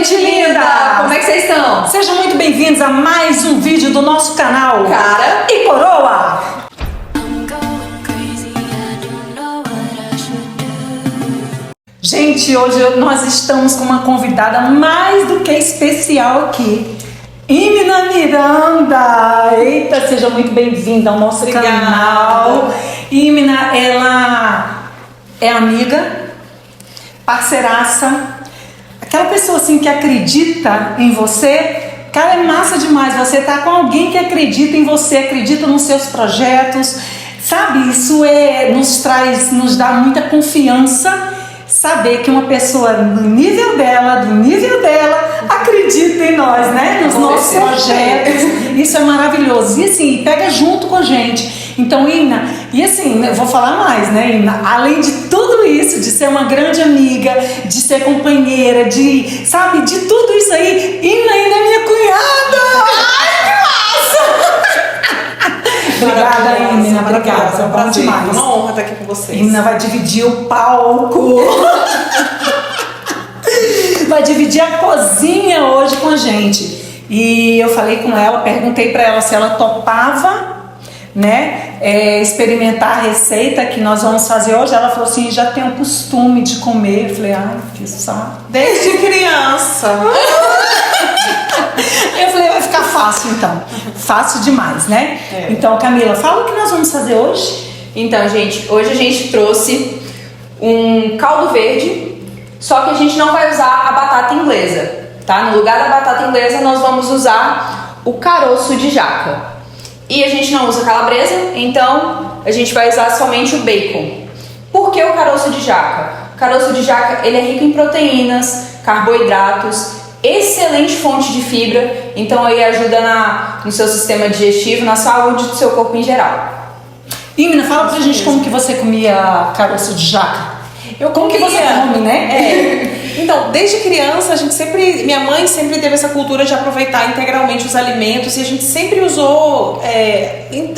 gente linda! Como é que vocês estão? Sejam muito bem-vindos a mais um vídeo do nosso canal Cara e Coroa! Gente, hoje nós estamos com uma convidada mais do que especial aqui. Imna Miranda! Eita, seja muito bem-vinda ao nosso canal. Imna, ela é amiga, parceiraça, aquela pessoa assim que acredita em você. Cara, é massa demais você tá com alguém que acredita em você, acredita nos seus projetos, sabe? Isso nos dá muita confiança, saber que uma pessoa do nível dela, acredita em nós, né? Nos nossos projetos. Isso é maravilhoso. E assim, pega junto com a gente. Então, Imna, e assim, eu vou falar mais, né, Imna? Além de tudo isso, de ser uma grande amiga, de ser companheira, de tudo isso aí, Imna ainda é minha cunhada! Ai, que massa! Obrigada, Imna, obrigada. É um prazer, demais. É uma honra estar aqui com vocês. Imna vai dividir o palco. Vai dividir a cozinha hoje com a gente. E eu falei com ela, perguntei pra ela se ela topava, né, experimentar a receita que nós vamos fazer hoje. Ela falou assim, já tenho o costume de comer. Eu falei, ai, que saco. Desde criança. Eu falei, vai ficar fácil então. Fácil demais, né? É. Então, Camila, fala o que nós vamos fazer hoje. Então, gente, hoje a gente trouxe um caldo verde, só que a gente não vai usar a batata inglesa, tá? No lugar da batata inglesa, nós vamos usar o caroço de jaca. E a gente não usa calabresa, então a gente vai usar somente o bacon. Por que o caroço de jaca? O caroço de jaca, ele é rico em proteínas, carboidratos, excelente fonte de fibra, então aí ajuda no seu sistema digestivo, na saúde do seu corpo em geral. Imna, fala pra gente como que você comia caroço de jaca. Como que você comia. come, né? Então, desde criança, minha mãe sempre teve essa cultura de aproveitar integralmente os alimentos e a gente sempre usou,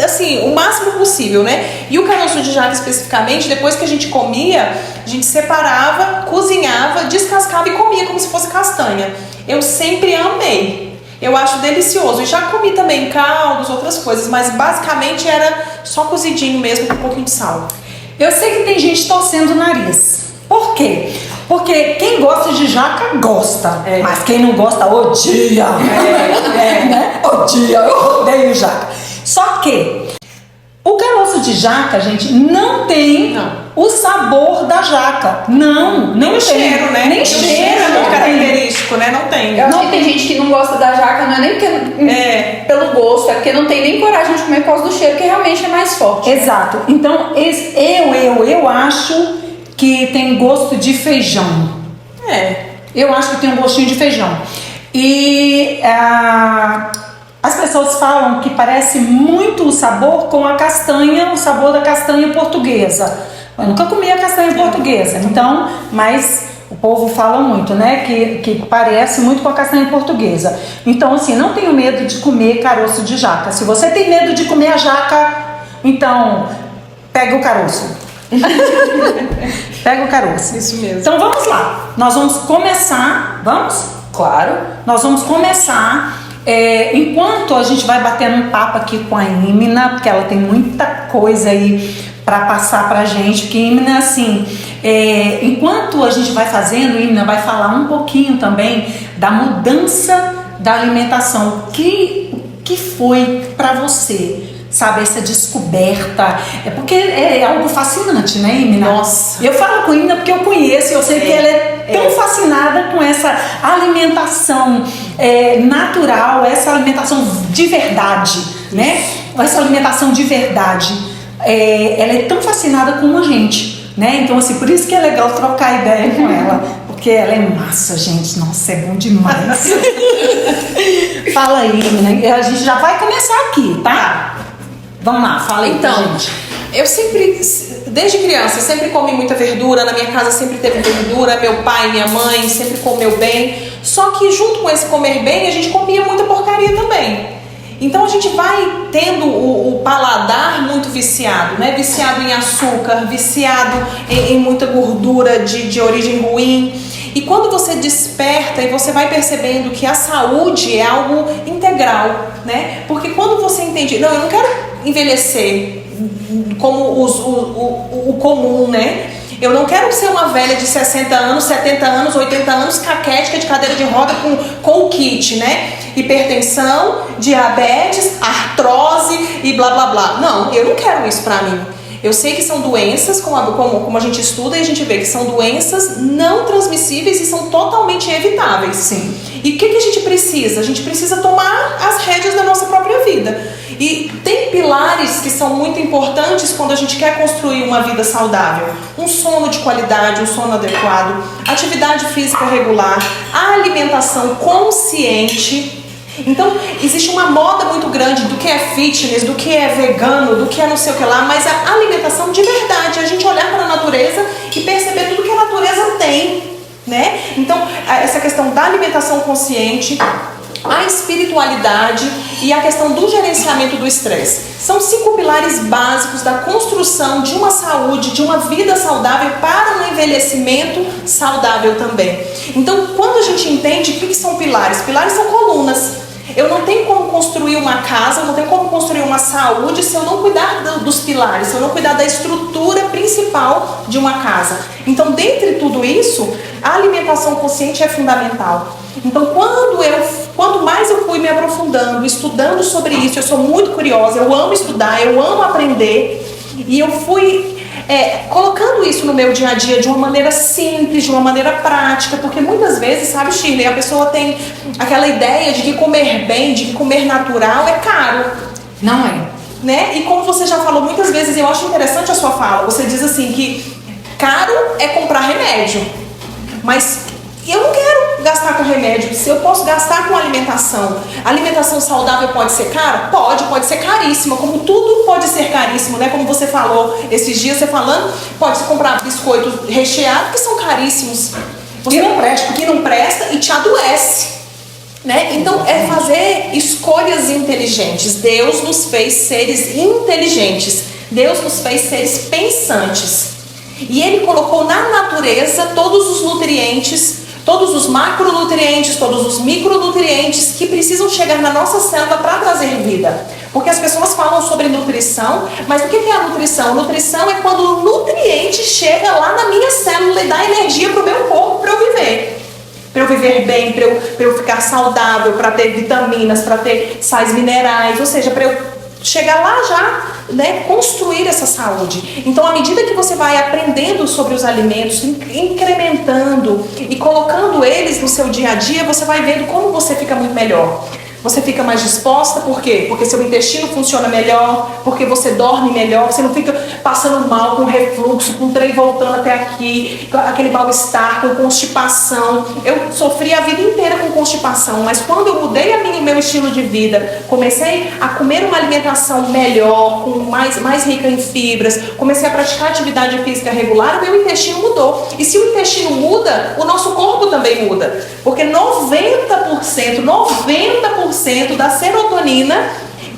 assim, o máximo possível, né? E o caroço de jaca especificamente, depois que a gente comia, a gente separava, cozinhava, descascava e comia como se fosse castanha. Eu sempre amei. Eu acho delicioso. E já comi também caldos, outras coisas, mas basicamente era só cozidinho mesmo com um pouquinho de sal. Eu sei que tem gente torcendo o nariz. Por quê? Porque quem gosta de jaca, gosta. Mas quem não gosta, odia. Né? Odia, eu odeio jaca. Só que o caroço de jaca, gente, não tem o sabor da jaca. Não tem. Cheiro, né? Nem o cheiro é muito característico, né? Não tem. Eu acho que tem gente que não gosta da jaca, não é nem porque, pelo gosto, é porque não tem nem coragem de comer por causa do cheiro, que realmente é mais forte. Exato. Então, eu acho que tem gosto de feijão. Eu acho que tem um gostinho de feijão. E as pessoas falam que parece muito o sabor com a castanha, o sabor da castanha portuguesa. Eu nunca comi a castanha portuguesa, então, mas o povo fala muito, né, que parece muito com a castanha portuguesa. Então, assim, não tenho medo de comer caroço de jaca. Se você tem medo de comer a jaca, então, pega o caroço. Pega o caroço. Isso mesmo. Então, vamos lá. Nós vamos começar, vamos? Claro. Nós vamos começar... enquanto a gente vai batendo um papo aqui com a Imna, porque ela tem muita coisa aí para passar pra gente, porque Imna, assim, enquanto a gente vai fazendo, Imna vai falar um pouquinho também da mudança da alimentação. O que foi para você, sabe, essa descoberta? Porque é algo fascinante, né, Imna? Nossa. Eu falo com Imna porque eu conheço, eu sei que ela é tão fascinada com essa alimentação natural, essa alimentação de verdade, né? Essa alimentação de verdade. Ela é tão fascinada como a gente, né? Então, assim, por isso que é legal trocar ideia com ela, porque ela é massa, gente. Nossa, é bom demais. Fala aí, Imna. A gente já vai começar aqui, tá? Vamos lá, fala aí, então, gente. Eu sempre, desde criança, sempre comi muita verdura, na minha casa sempre teve verdura, meu pai, minha mãe sempre comeu bem, só que junto com esse comer bem, a gente comia muita porcaria também. Então a gente vai tendo o paladar muito viciado, né? Viciado em açúcar, viciado em muita gordura de origem ruim. E quando você desperta e você vai percebendo que a saúde é algo integral, né? Porque quando você entende, não, eu não quero envelhecer como o comum, né? Eu não quero ser uma velha de 60 anos, 70 anos, 80 anos, caquética de cadeira de roda com o kit, né? Hipertensão, diabetes, artrose e blá blá blá. Não, eu não quero isso pra mim. Eu sei que são doenças, como a gente estuda e a gente vê que são doenças não transmissíveis e são totalmente evitáveis. Sim. E o que a gente precisa? A gente precisa tomar as rédeas da nossa própria vida. E tem pilares que são muito importantes quando a gente quer construir uma vida saudável. Um sono de qualidade, um sono adequado, atividade física regular, a alimentação consciente. Então, existe uma moda muito grande do que é fitness, do que é vegano, do que é não sei o que lá, mas a alimentação de verdade, a gente olhar para a natureza e perceber tudo que a natureza tem, né? Então, essa questão da alimentação consciente, a espiritualidade e a questão do gerenciamento do estresse. São 5 pilares básicos da construção de uma saúde, de uma vida saudável para um envelhecimento saudável também. Então, quando a gente entende o que são pilares? Pilares são colunas. Eu não tenho como construir uma casa, eu não tenho como construir uma saúde se eu não cuidar dos pilares, se eu não cuidar da estrutura principal de uma casa. Então, dentre tudo isso, a alimentação consciente é fundamental. Então, quanto mais eu fui me aprofundando, estudando sobre isso, eu sou muito curiosa, eu amo estudar, eu amo aprender, e eu fui colocando isso no meu dia a dia de uma maneira simples, de uma maneira prática, porque muitas vezes, sabe, Shirley, a pessoa tem aquela ideia de que comer bem, de que comer natural é caro. Não é. Né? E como você já falou muitas vezes, eu acho interessante a sua fala, você diz assim que caro é comprar remédio, mas eu não quero gastar com remédio, se eu posso gastar com alimentação. A alimentação saudável pode ser cara? Pode ser caríssima, como tudo pode ser caríssimo, né? Como você falou esses dias, você falando, pode-se comprar biscoitos recheados que são caríssimos. Que não presta. Que não presta e te adoece, né? Então é fazer escolhas inteligentes. Deus nos fez seres inteligentes. Deus nos fez seres pensantes. E Ele colocou na natureza todos os nutrientes, todos os macronutrientes, todos os micronutrientes que precisam chegar na nossa célula para trazer vida. Porque as pessoas falam sobre nutrição, mas o que é a nutrição? Nutrição é quando o nutriente chega lá na minha célula e dá energia para o meu corpo para eu viver. Para eu viver bem, para eu ficar saudável, para ter vitaminas, para ter sais minerais, ou seja, para eu chegar lá já, né, construir essa saúde. Então, à medida que você vai aprendendo sobre os alimentos, incrementando e colocando eles no seu dia a dia, você vai vendo como você fica muito melhor. Você fica mais disposta, por quê? Porque seu intestino funciona melhor, porque você dorme melhor, você não fica passando mal com refluxo, com o trem voltando até aqui, aquele mal-estar, com constipação. Eu sofri a vida inteira com constipação, mas quando eu mudei o meu estilo de vida, comecei a comer uma alimentação melhor, com mais rica em fibras, comecei a praticar atividade física regular, o meu intestino mudou. E se o intestino muda, o nosso corpo também muda, porque 90% da serotonina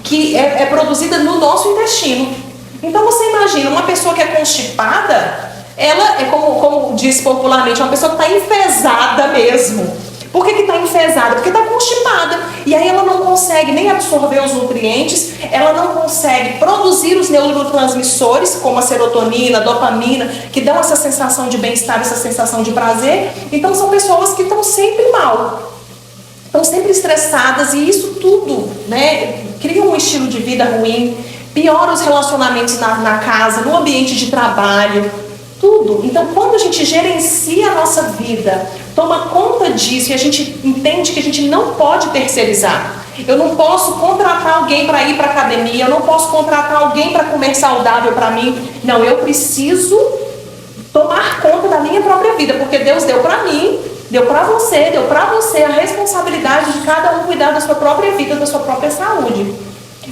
que é produzida no nosso intestino. Então você imagina, uma pessoa que é constipada, ela é como diz popularmente, uma pessoa que está enfesada mesmo. Por que está enfesada? Porque está constipada. E aí ela não consegue nem absorver os nutrientes, ela não consegue produzir os neurotransmissores, como a serotonina, a dopamina, que dão essa sensação de bem-estar, essa sensação de prazer. Então são pessoas que estão sempre mal, estão sempre estressadas, e isso tudo, né, cria um estilo de vida ruim, piora os relacionamentos na casa, no ambiente de trabalho, tudo. Então, quando a gente gerencia a nossa vida, toma conta disso e a gente entende que a gente não pode terceirizar. Eu não posso contratar alguém para ir para academia, eu não posso contratar alguém para comer saudável para mim. Não, eu preciso tomar conta da minha própria vida, porque Deus deu para mim, deu para você a responsabilidade de cada um cuidar da sua própria vida, da sua própria saúde.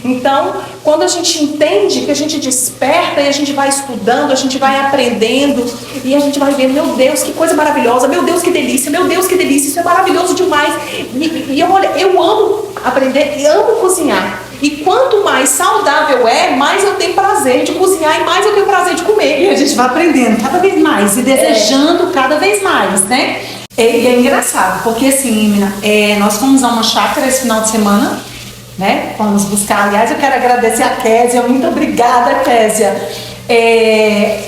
Então, quando a gente entende, que a gente desperta e a gente vai estudando, a gente vai aprendendo e a gente vai ver, meu Deus, que coisa maravilhosa, meu Deus, que delícia, isso é maravilhoso demais. E eu amo aprender e amo cozinhar. E quanto mais saudável mais eu tenho prazer de cozinhar e mais eu tenho prazer de comer. E a gente vai aprendendo cada vez mais e desejando cada vez mais, né? E é engraçado, porque assim, Imina, nós fomos a uma chácara esse final de semana, né? Fomos buscar, aliás, eu quero agradecer a Késia, muito obrigada, Késia.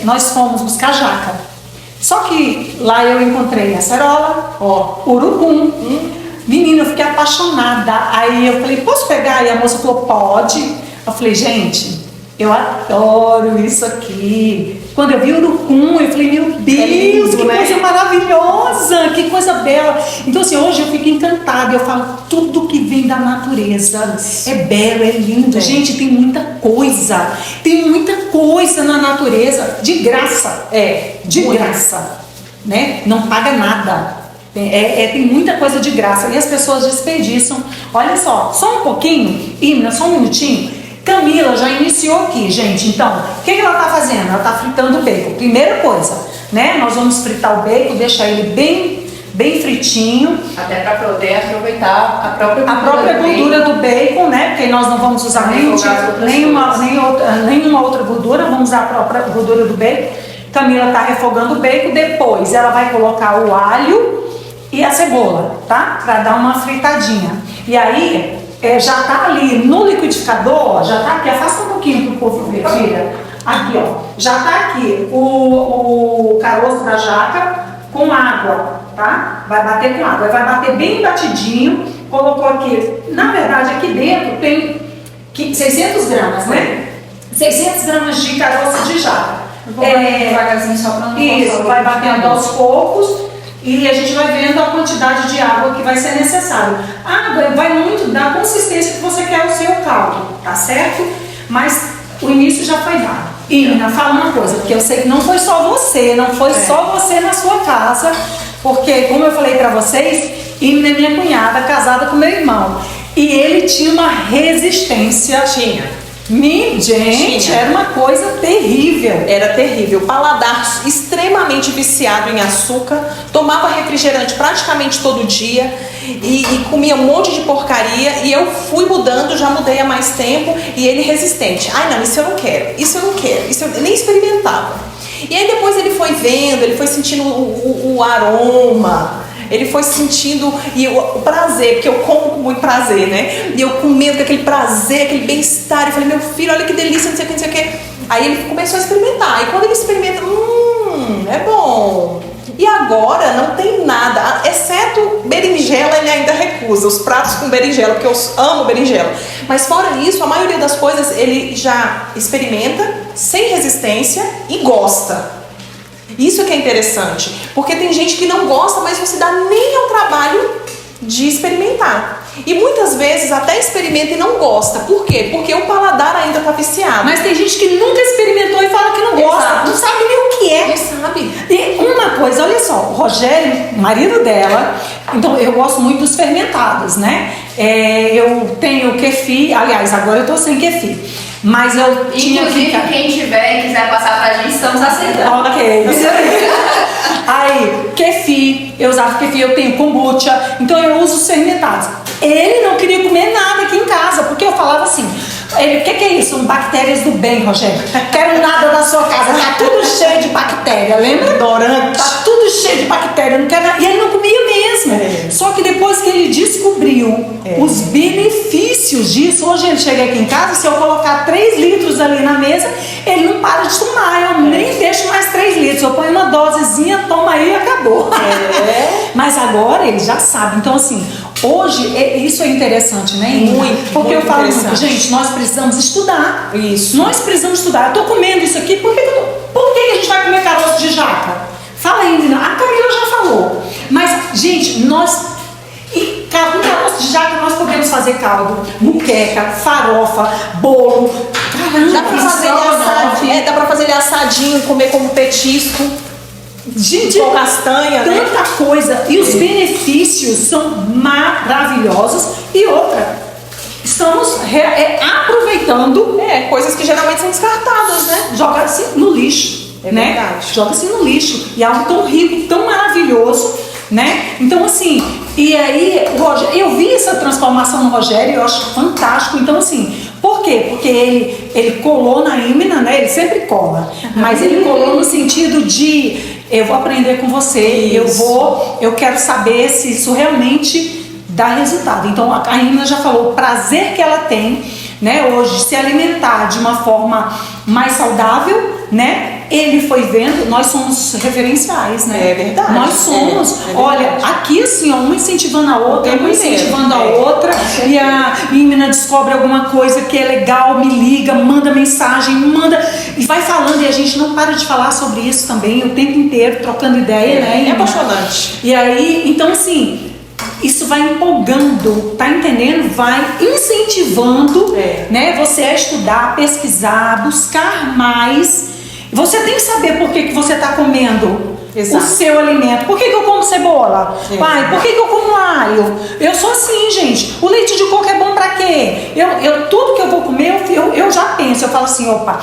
Nós fomos buscar jaca. Só que lá eu encontrei acerola, urucum. Menina, eu fiquei apaixonada. Aí eu falei, posso pegar? E a moça falou, pode. Eu falei, gente, eu adoro isso aqui. Quando eu vi o urucum, eu falei, meu Deus, que coisa maravilhosa, que coisa bela. Então assim, hoje eu fico encantada, eu falo, tudo que vem da natureza é belo, é lindo. Gente, tem muita coisa na natureza, de graça, de graça, né? Não paga nada. Tem muita coisa de graça e as pessoas desperdiçam. Olha só um pouquinho, Imina, só um minutinho. Camila já iniciou aqui, gente. Então, o que ela está fazendo? Ela está fritando o bacon. Primeira coisa, né? Nós vamos fritar o bacon, deixar ele bem fritinho. Até para poder aproveitar a própria gordura do bacon, né? Porque nós não vamos usar nenhuma outra gordura, vamos usar a própria gordura do bacon. Camila está refogando o bacon. Depois ela vai colocar o alho e a cebola, tá? Para dar uma fritadinha. E aí já tá ali no liquidificador, já tá aqui, afasta um pouquinho pro povo ver, tira. Aqui, ó, já tá aqui o caroço da jaca com água, tá? Vai bater com água, vai bater bem batidinho. Colocou aqui, na verdade aqui dentro tem 600 gramas, né? 600 gramas de caroço de jaca. Vou bater devagarzinho só pra não isso, vai batendo aos poucos. E a gente vai vendo a quantidade de água que vai ser necessário. A água vai muito da consistência que você quer o seu caldo, tá certo? Mas o início já foi dado. E Ina, fala uma coisa, porque eu sei que não foi só você, só você na sua casa, porque como eu falei pra vocês, Ina é minha cunhada, casada com meu irmão. E ele tinha uma resistência. Gente, era uma coisa terrível. Era terrível. Paladar extremamente viciado em açúcar, tomava refrigerante praticamente todo dia e comia um monte de porcaria. E eu fui mudando, já mudei há mais tempo, e ele resistente. Ai não, isso eu não quero, isso eu nem experimentava. E aí depois ele foi vendo, ele foi sentindo o aroma, ele foi sentindo o prazer, porque eu como com muito prazer, né? E eu comendo com aquele prazer, aquele bem-estar. Eu falei, meu filho, olha que delícia, não sei o que. Aí ele começou a experimentar. E quando ele experimenta, é bom. E agora não tem nada, exceto berinjela, ele ainda recusa. Os pratos com berinjela, porque eu amo berinjela. Mas fora isso, a maioria das coisas ele já experimenta sem resistência e gosta. Isso que é interessante, porque tem gente que não gosta, mas não se dá nem ao trabalho de experimentar. E muitas vezes até experimenta e não gosta. Por quê? Porque o paladar ainda está viciado. Mas tem gente que nunca experimentou e fala que não gosta. Exato. Não sabe nem o que é. Não sabe. E uma coisa, olha só, o Rogério, marido dela, então eu gosto muito dos fermentados, né? Eu tenho kefir, aliás, agora eu tô sem kefir. Mas eu tinha inclusive, quem tiver e quiser passar pra gente, estamos aceitando. Ok, isso aí. Aí, kefir, eu usava kefir, eu tenho kombucha, então eu uso os fermentados. Ele não queria comer nada aqui em casa, porque eu falava assim, o que é isso? Bactérias do bem, Rogério. Quero nada na sua casa, tá tudo cheio de bactéria, lembra? Dorante. Tá tudo cheio de bactéria, não quero nada. E ele não comia mesmo. Só que depois que ele descobriu os benefícios disso, hoje ele chega aqui em casa, se eu colocar 3 litros ali na mesa, ele não para de tomar, eu nem deixo mais 3 litros, eu ponho uma dosezinha, toma aí e acabou. Mas agora ele já sabe, então assim, hoje isso é interessante, né? Muito, porque muito eu falo, gente, nós precisamos estudar. Isso. Nós precisamos estudar. Eu tô comendo isso aqui, por que a gente vai comer caroço de jaca? Fala aí, menina. A Camila já falou. Mas, gente, com caroço de jaca nós podemos fazer caldo, muqueca, farofa, bolo. Caramba, dá pra fazer ele assadinho e comer como petisco. Gente, com castanha, tanta coisa. E os benefícios são maravilhosos. E outra, estamos aproveitando coisas que geralmente são descartadas, né? Joga-se no lixo, né? Verdade. Joga-se no lixo. E é algo tão rico, tão maravilhoso, né? Então assim, e aí eu vi essa transformação no Rogério, eu acho fantástico. Então assim, por quê? Porque ele colou na Imina, né? Ele sempre cola, mas ele colou no sentido de eu vou aprender com você, eu quero saber se isso realmente dá resultado. Então a Ina já falou o prazer que ela tem, né, hoje se alimentar de uma forma mais saudável, né? Ele foi vendo, nós somos referenciais, né? É verdade. Nós somos, olha, aqui assim, ó, uma incentivando a outra, uma incentivando a outra, e a menina descobre alguma coisa que é legal, me liga, manda mensagem, e vai falando, e a gente não para de falar sobre isso também o tempo inteiro, trocando ideia, né? É apaixonante. E aí, então assim, isso vai empolgando, tá entendendo? Vai incentivando, né, você a estudar, pesquisar, buscar mais. Você tem que saber por que você está comendo o seu alimento. Por que eu como cebola? Pai, por que eu como alho? Eu sou assim, gente. O leite de coco é bom pra quê? Tudo que eu vou comer, eu já penso. Eu falo assim, opa,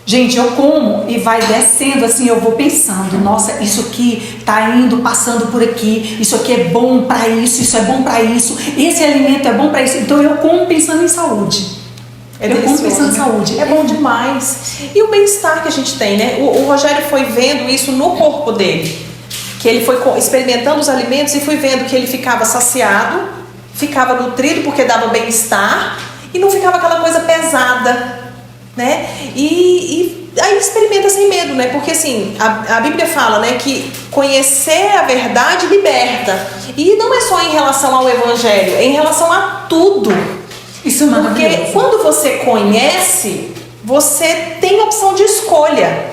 gente, eu como e vai descendo assim, eu vou pensando, nossa, isso aqui tá indo, passando por aqui, isso aqui é bom pra isso é bom pra isso, esse alimento é bom pra isso. Então eu como pensando em saúde. Eu como pensando em saúde. É bom demais. E o bem-estar que a gente tem, né? O Rogério foi vendo isso no corpo dele. Que ele foi experimentando os alimentos e foi vendo que ele ficava saciado, ficava nutrido porque dava bem-estar e não ficava aquela coisa pesada, né? E aí experimenta sem medo, né? Porque assim, a Bíblia fala, né, que conhecer a verdade liberta. E não é só em relação ao Evangelho, é em relação a tudo. Isso é maravilhoso. Porque quando você conhece, você tem opção de escolha.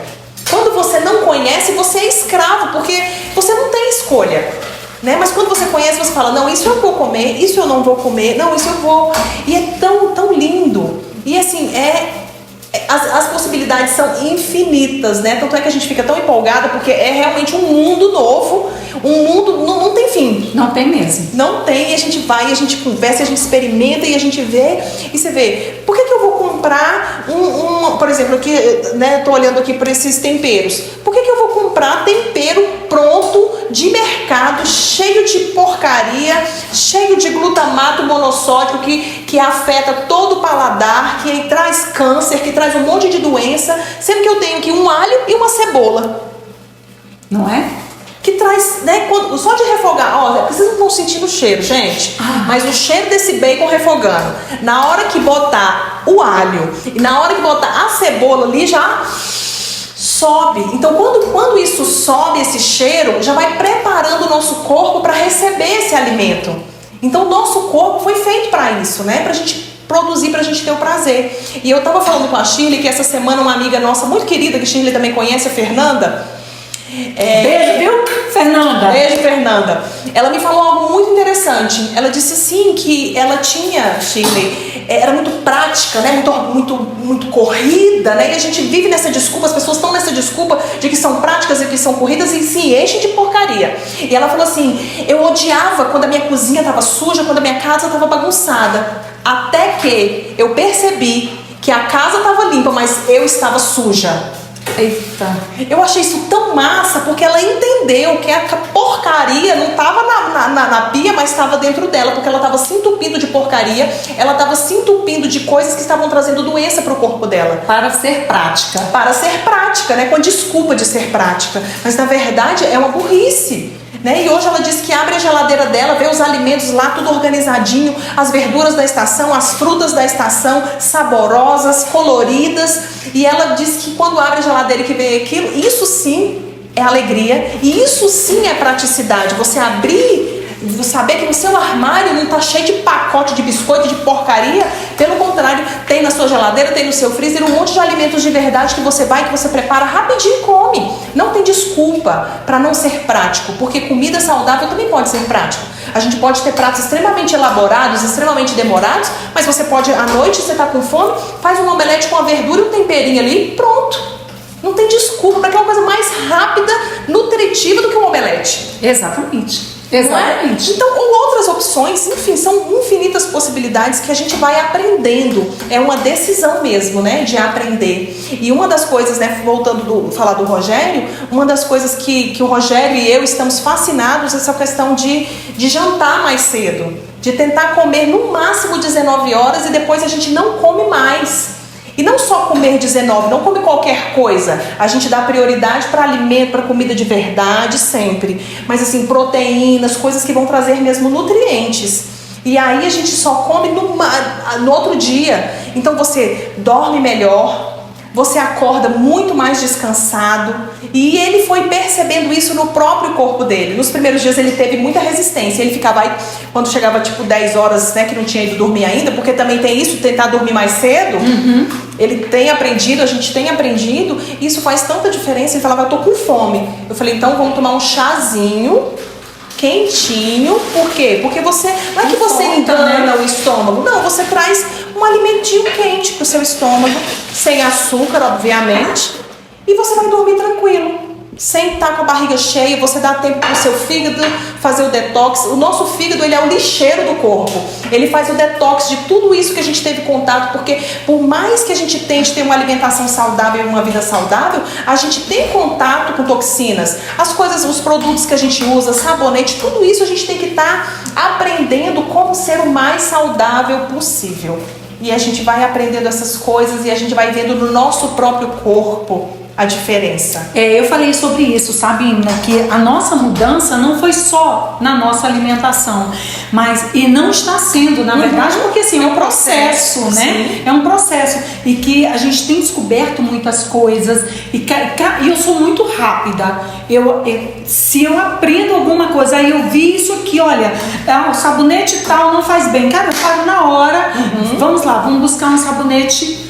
Quando você não conhece, você é escravo, porque você não tem escolha, né? Mas quando você conhece, você fala, não, isso eu vou comer, isso eu não vou comer, não, isso eu vou. E é tão, tão lindo. E assim, as possibilidades são infinitas, né? Tanto é que a gente fica tão empolgada, porque é realmente um mundo novo, um mundo, não tem fim. Não tem mesmo. Não tem, e a gente vai, e a gente conversa, e a gente experimenta, e a gente vê, e você vê, por que eu vou comprar por exemplo, aqui, né, tô olhando aqui para esses temperos, por que eu vou comprar tempero pronto de mercado, cheio de porcaria, cheio de glutamato monossódico que afeta todo o paladar, que traz câncer, que traz um monte de doença, sendo que eu tenho aqui um alho e uma cebola. Não é? Que traz, né, só de refogar, ó, vocês não estão sentindo o cheiro, gente, mas o cheiro desse bacon refogando, na hora que botar o alho e na hora que botar a cebola ali, já sobe. Então quando isso sobe, esse cheiro, já vai preparando o nosso corpo para receber esse alimento. Então o nosso corpo foi feito para isso, né, pra gente produzir, pra gente ter o prazer. E eu tava falando com a Shirley, que essa semana uma amiga nossa muito querida, que a Shirley também conhece, a Fernanda. Beijo, viu, Fernanda? Beijo, Fernanda. Ela me falou algo muito interessante. Ela disse assim que ela tinha, Shirley, era muito prática, né? Muito corrida, né? E a gente vive nessa desculpa, as pessoas estão nessa desculpa de que são práticas e que são corridas e se enchem de porcaria. E ela falou assim, eu odiava quando a minha cozinha estava suja, quando a minha casa estava bagunçada. Até que eu percebi que a casa estava limpa, mas eu estava suja. Eita. Eu achei isso tão massa, porque ela entendeu que a porcaria não estava na pia, mas estava dentro dela, porque ela estava se entupindo de porcaria, ela estava se entupindo de coisas que estavam trazendo doença para o corpo dela. Para ser prática. Para ser prática, né? Com a desculpa de ser prática. Mas na verdade é uma burrice. Né? E hoje ela diz que abre a geladeira dela, vê os alimentos lá tudo organizadinho, as verduras da estação, as frutas da estação, saborosas, coloridas, e ela diz que quando abre a geladeira e que vê aquilo, isso sim é alegria, e isso sim é praticidade. Você abrir, saber que no seu armário não está cheio de pacote de biscoito, de porcaria, pelo contrário, tem na sua geladeira, tem no seu freezer um monte de alimentos de verdade que você vai, que você prepara rapidinho e come. Não tem desculpa para não ser prático, porque comida saudável também pode ser prático. A gente pode ter pratos extremamente elaborados, extremamente demorados, mas você pode, à noite, você está com fome, faz um omelete com a verdura e um temperinho ali, pronto. Não tem desculpa para aquela coisa mais rápida, nutritiva do que um omelete. Exatamente. Exatamente. Então, com outras opções, enfim, são infinitas possibilidades que a gente vai aprendendo. É uma decisão mesmo, né, de aprender. E uma das coisas, né, voltando falar do Rogério, uma das coisas que o Rogério e eu estamos fascinados é essa questão de jantar mais cedo, de tentar comer no máximo 19 horas e depois a gente não come mais. E não só comer 19, não come qualquer coisa. A gente dá prioridade para alimento, para comida de verdade sempre. Mas assim, proteínas, coisas que vão trazer mesmo nutrientes. E aí a gente só come no outro dia. Então você dorme melhor, você acorda muito mais descansado. E ele foi percebendo isso no próprio corpo dele. Nos primeiros dias ele teve muita resistência. Ele ficava aí, quando chegava tipo 10 horas, né, que não tinha ido dormir ainda, porque também tem isso, tentar dormir mais cedo. Ele tem aprendido, a gente tem aprendido. Isso faz tanta diferença. Ele falava, eu tô com fome. Eu falei, então vamos tomar um chazinho quentinho. Por quê? Porque você, não é que você engana o estômago, não, você traz um alimentinho quente pro seu estômago, sem açúcar, obviamente, e você vai dormir tranquilo, sem estar com a barriga cheia. Você dá tempo pro seu fígado fazer o detox. O nosso fígado, ele é o lixeiro do corpo. Ele faz o detox de tudo isso que a gente teve contato, porque por mais que a gente tente ter uma alimentação saudável e uma vida saudável, a gente tem contato com toxinas. As coisas, os produtos que a gente usa, sabonete, tudo isso a gente tem que estar aprendendo como ser o mais saudável possível. E a gente vai aprendendo essas coisas e a gente vai vendo no nosso próprio corpo a diferença. Eu falei sobre isso, Sabina, que a nossa mudança não foi só na nossa alimentação, e não está sendo, na verdade, porque assim, é um processo, né? Sim. É um processo, e que a gente tem descoberto muitas coisas, e eu sou muito rápida. Se eu aprendo alguma coisa, aí eu vi isso aqui, olha, o sabonete tal não faz bem, cara, eu paro na hora, vamos lá, vamos buscar um sabonete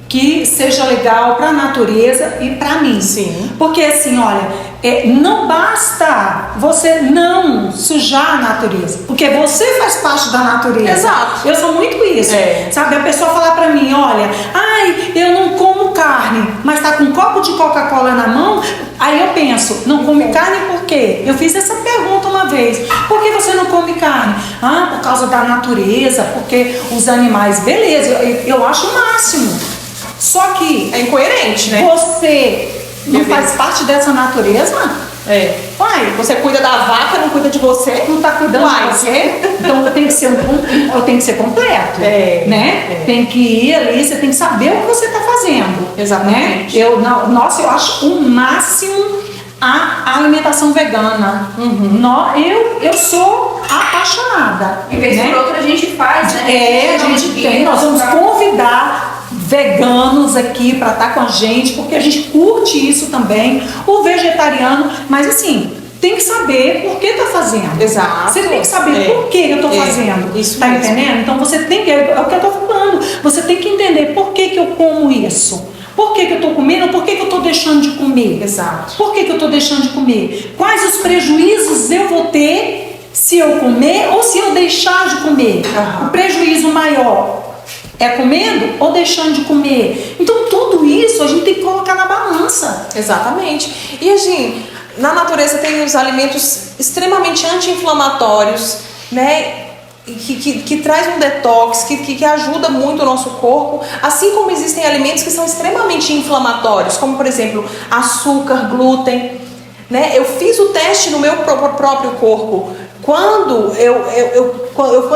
que seja legal para a natureza e para mim. Sim. Porque assim, olha, não basta você não sujar a natureza, porque você faz parte da natureza. Exato. Eu sou muito isso. Sabe, a pessoa falar para mim, olha, eu não como carne, mas tá com um copo de Coca-Cola na mão, aí eu penso, não come carne por quê? Eu fiz essa pergunta uma vez. Por que você não come carne? Por causa da natureza, porque os animais, beleza, eu acho o máximo. Só que é incoerente, né? Você não faz parte dessa natureza? Uai, você cuida da vaca, não cuida de você? Não tá cuidando de você? Então eu tenho que ser completo, né? Tem que ir ali, você tem que saber o que você tá fazendo. Exatamente. Né? Eu acho o máximo a alimentação vegana. Eu sou apaixonada. Em vez por outra a gente faz, né? Nós vamos convidar veganos aqui para estar com a gente, porque a gente curte isso também, o vegetariano, mas assim, tem que saber por que tá fazendo. Exato. Você tem que saber por que eu tô fazendo. Isso tá mesmo. Entendendo? Então você tem que, é o que eu tô falando, você tem que entender por que eu como isso. Por que eu tô comendo? Por que eu tô deixando de comer? Exato. Por que eu tô deixando de comer? Quais os prejuízos eu vou ter se eu comer ou se eu deixar de comer? O prejuízo maior é comendo ou deixando de comer? Então tudo isso a gente tem que colocar na balança. Exatamente. E assim, na natureza tem os alimentos extremamente anti-inflamatórios, né? Que traz um detox, que ajuda muito o nosso corpo. Assim como existem alimentos que são extremamente inflamatórios, como por exemplo açúcar, glúten, né? Eu fiz o teste no meu próprio corpo. Quando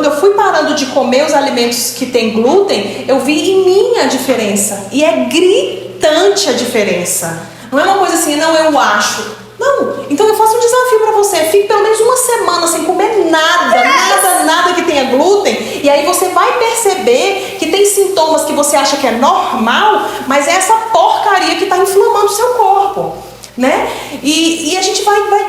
eu fui parando de comer os alimentos que tem glúten, eu vi em mim a diferença. E é gritante a diferença. Não é uma coisa assim, não, eu acho. Não. Então eu faço um desafio pra você. Fique pelo menos uma semana sem comer nada que tenha glúten. E aí você vai perceber que tem sintomas que você acha que é normal, mas é essa porcaria que tá inflamando o seu corpo. Né? E a gente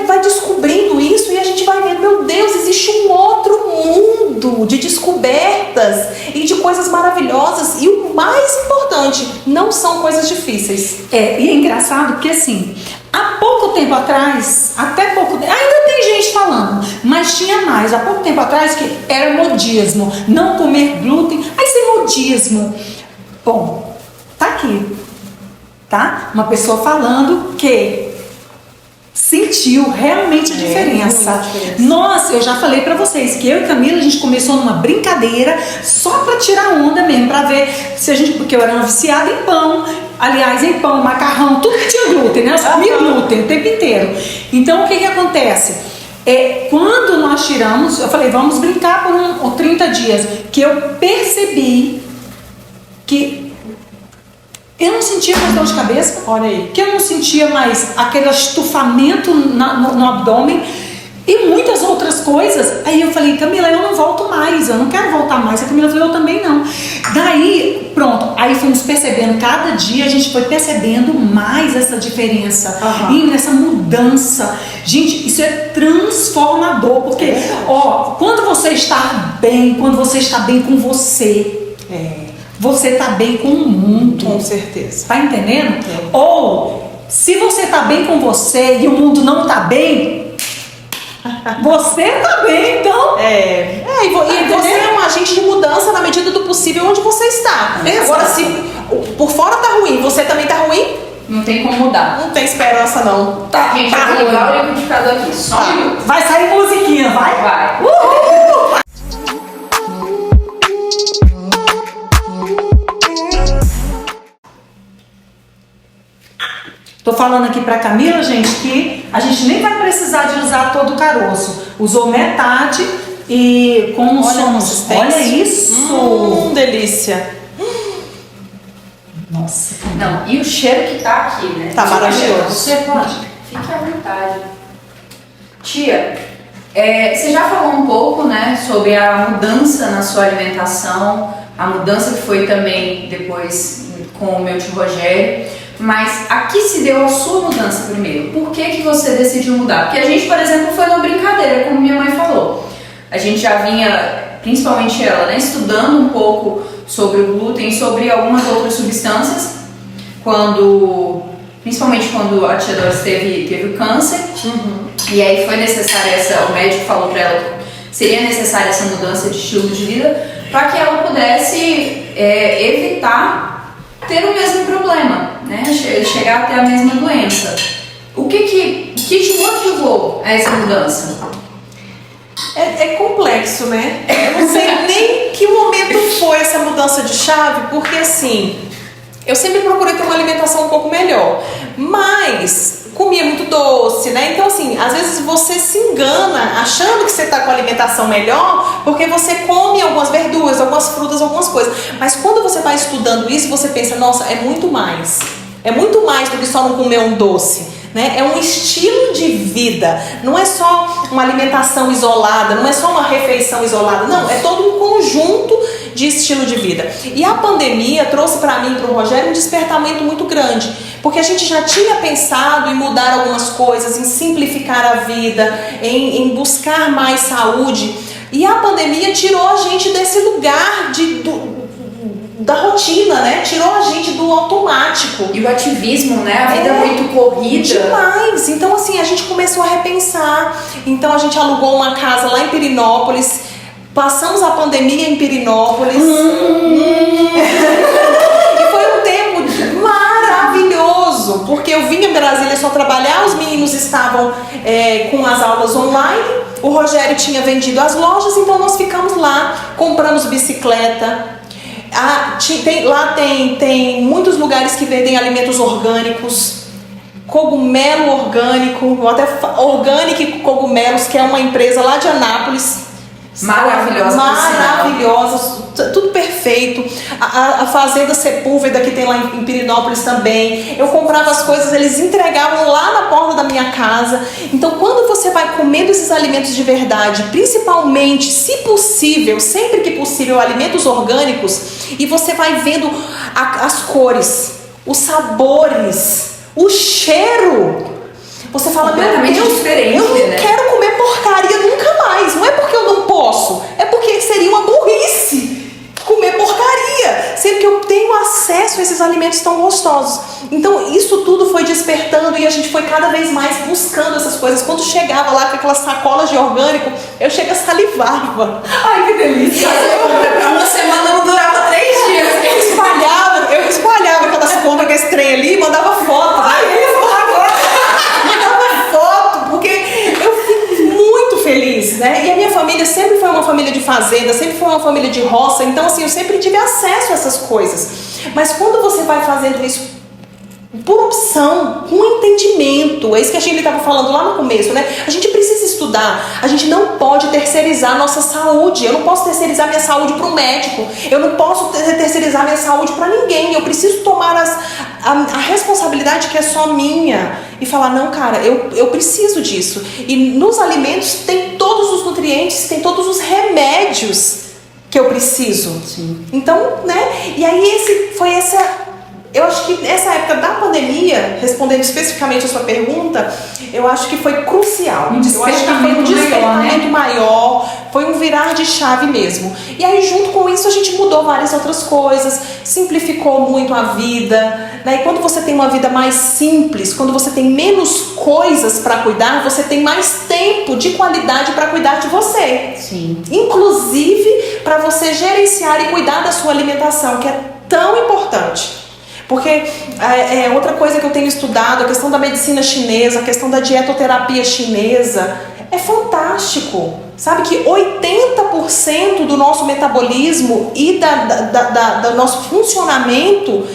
vai descobrindo isso e a gente vai vendo, meu Deus, existe um outro mundo de descobertas e de coisas maravilhosas, e o mais importante, não são coisas difíceis. E é engraçado porque assim, há pouco tempo atrás, ainda tem gente falando, mas tinha mais, há pouco tempo atrás, que era modismo, não comer glúten, aí isso é modismo. Bom, tá aqui. Tá? Uma pessoa falando que sentiu realmente a diferença. Nossa, eu já falei pra vocês que eu e Camila, a gente começou numa brincadeira só pra tirar onda mesmo, pra ver se a gente, porque eu era uma viciada em pão, aliás, em pão, macarrão, tudo que tinha glúten, né? Eu comia glúten o tempo inteiro. Então o que acontece? Quando nós tiramos, eu falei, vamos brincar por 30 dias, que eu percebi que Eu não sentia mais dor de cabeça. Olha aí. Que eu não sentia mais aquele estufamento no abdômen e muitas outras coisas. Aí eu falei, Camila, eu não volto mais, eu não quero voltar mais. A Camila falou, eu também não. Daí, pronto, aí fomos percebendo, cada dia a gente foi percebendo mais essa diferença, e essa mudança. Gente, isso é transformador, porque, quando você está bem, quando você está bem com você, você está bem com o mundo. Com certeza. Tá entendendo? Ou, se você está bem com você e o mundo não está bem, você tá bem, então. E você é um agente de mudança na medida do possível onde você está. Agora, se por fora tá ruim, você também tá ruim, Não tem como mudar. não tem esperança não. Tá, gente, eu vou ligar o liquidificador aqui. Só um minuto. Vai sair musiquinha, vai? Vai. Uhul! Tô falando aqui pra Camila, gente, que a gente nem vai precisar de usar todo o caroço. Usou metade e como somos... Olha isso! Delícia. Nossa. Não, e o cheiro que tá aqui, né? Tá maravilhoso. Você pode? Fique à vontade. Tia, você já falou um pouco, né, sobre a mudança na sua alimentação, a mudança que foi também depois com o meu tio Rogério. Mas aqui se deu a sua mudança primeiro. Por que você decidiu mudar? Porque a gente, por exemplo, foi uma brincadeira, como minha mãe falou. A gente já vinha, principalmente ela, né, estudando um pouco sobre o glúten, sobre algumas outras substâncias, principalmente quando a tia Doris teve o câncer. E aí foi necessária o médico falou para ela que seria necessária essa mudança de estilo de vida para que ela pudesse evitar ter o mesmo problema, né? Chegar a ter a mesma doença. O que te motivou a essa mudança? É complexo, né? Eu não sei nem que momento foi essa mudança de chave, porque assim, eu sempre procurei ter uma alimentação um pouco melhor, mas comia muito doce, né? Então assim, às vezes você se engana achando que você tá com a alimentação melhor porque você come algumas verduras, algumas frutas, algumas coisas. Mas quando você vai estudando isso, você pensa, nossa, é muito mais. É muito mais do que só não comer um doce. Né? É um estilo de vida, não é só uma alimentação isolada, não é só uma refeição isolada, não, é todo um conjunto de estilo de vida. E a pandemia trouxe para mim e para o Rogério um despertamento muito grande, porque a gente já tinha pensado em mudar algumas coisas, em simplificar a vida, em buscar mais saúde, e a pandemia tirou a gente desse lugar da rotina, né? Tirou a gente do automático. E o ativismo, né? A vida muito corrida. Demais. Então, assim, a gente começou a repensar. Então, a gente alugou uma casa lá em Pirinópolis. Passamos a pandemia em Pirinópolis. E foi um tempo maravilhoso. Porque eu vim em Brasília só trabalhar, os meninos estavam com as aulas online. O Rogério tinha vendido as lojas, então nós ficamos lá, compramos bicicleta. Lá tem muitos lugares que vendem alimentos orgânicos, cogumelo orgânico, ou até Organic Cogumelos, que é uma empresa lá de Anápolis. Maravilhosa, tudo perfeito. A Fazenda Sepúlveda que tem lá em Pirinópolis também. Eu comprava as coisas, eles entregavam lá na porta da minha casa. Então, quando você vai comendo esses alimentos de verdade, principalmente, se possível, sempre que possível, alimentos orgânicos, e você vai vendo as cores, os sabores, o cheiro, você fala, meu Deus, diferente, eu não quero comer porcaria nunca mais. Não é porque eu não posso, é porque seria uma burrice comer porcaria, sendo que eu tenho acesso a esses alimentos tão gostosos. Então isso tudo foi despertando e a gente foi cada vez mais buscando essas coisas. Quando chegava lá com aquelas sacolas de orgânico, eu salivava. Ai, que delícia! Uma semana não durava 3 dias. Eu espalhava aquelas compras com esse trem ali e mandava foto. Porque eu fico muito feliz, né? E a minha família sempre foi uma família de fazenda, sempre foi uma família de roça, então assim, eu sempre tive acesso a essas coisas. Mas quando você vai fazendo isso por opção, com entendimento. É isso que a gente estava falando lá no começo, né? A gente precisa estudar. A gente não pode terceirizar a nossa saúde. Eu não posso terceirizar minha saúde para um médico. Eu não posso terceirizar minha saúde para ninguém. Eu preciso tomar a responsabilidade que é só minha e falar, não, cara, eu preciso disso. E nos alimentos tem todos os nutrientes, tem todos os remédios que eu preciso. Sim. Então, né? E aí eu acho que essa época da pandemia, respondendo especificamente a sua pergunta, eu acho que foi crucial. Um despertamento maior, foi um virar de chave mesmo. E aí, junto com isso, a gente mudou várias outras coisas, simplificou muito a vida, né? E quando você tem uma vida mais simples, quando você tem menos coisas para cuidar, você tem mais tempo de qualidade para cuidar de você. Sim. Inclusive, para você gerenciar e cuidar da sua alimentação, que é tão importante. Porque outra coisa que eu tenho estudado, a questão da medicina chinesa, a questão da dietoterapia chinesa, é fantástico. Sabe que 80% do nosso metabolismo e do nosso funcionamento,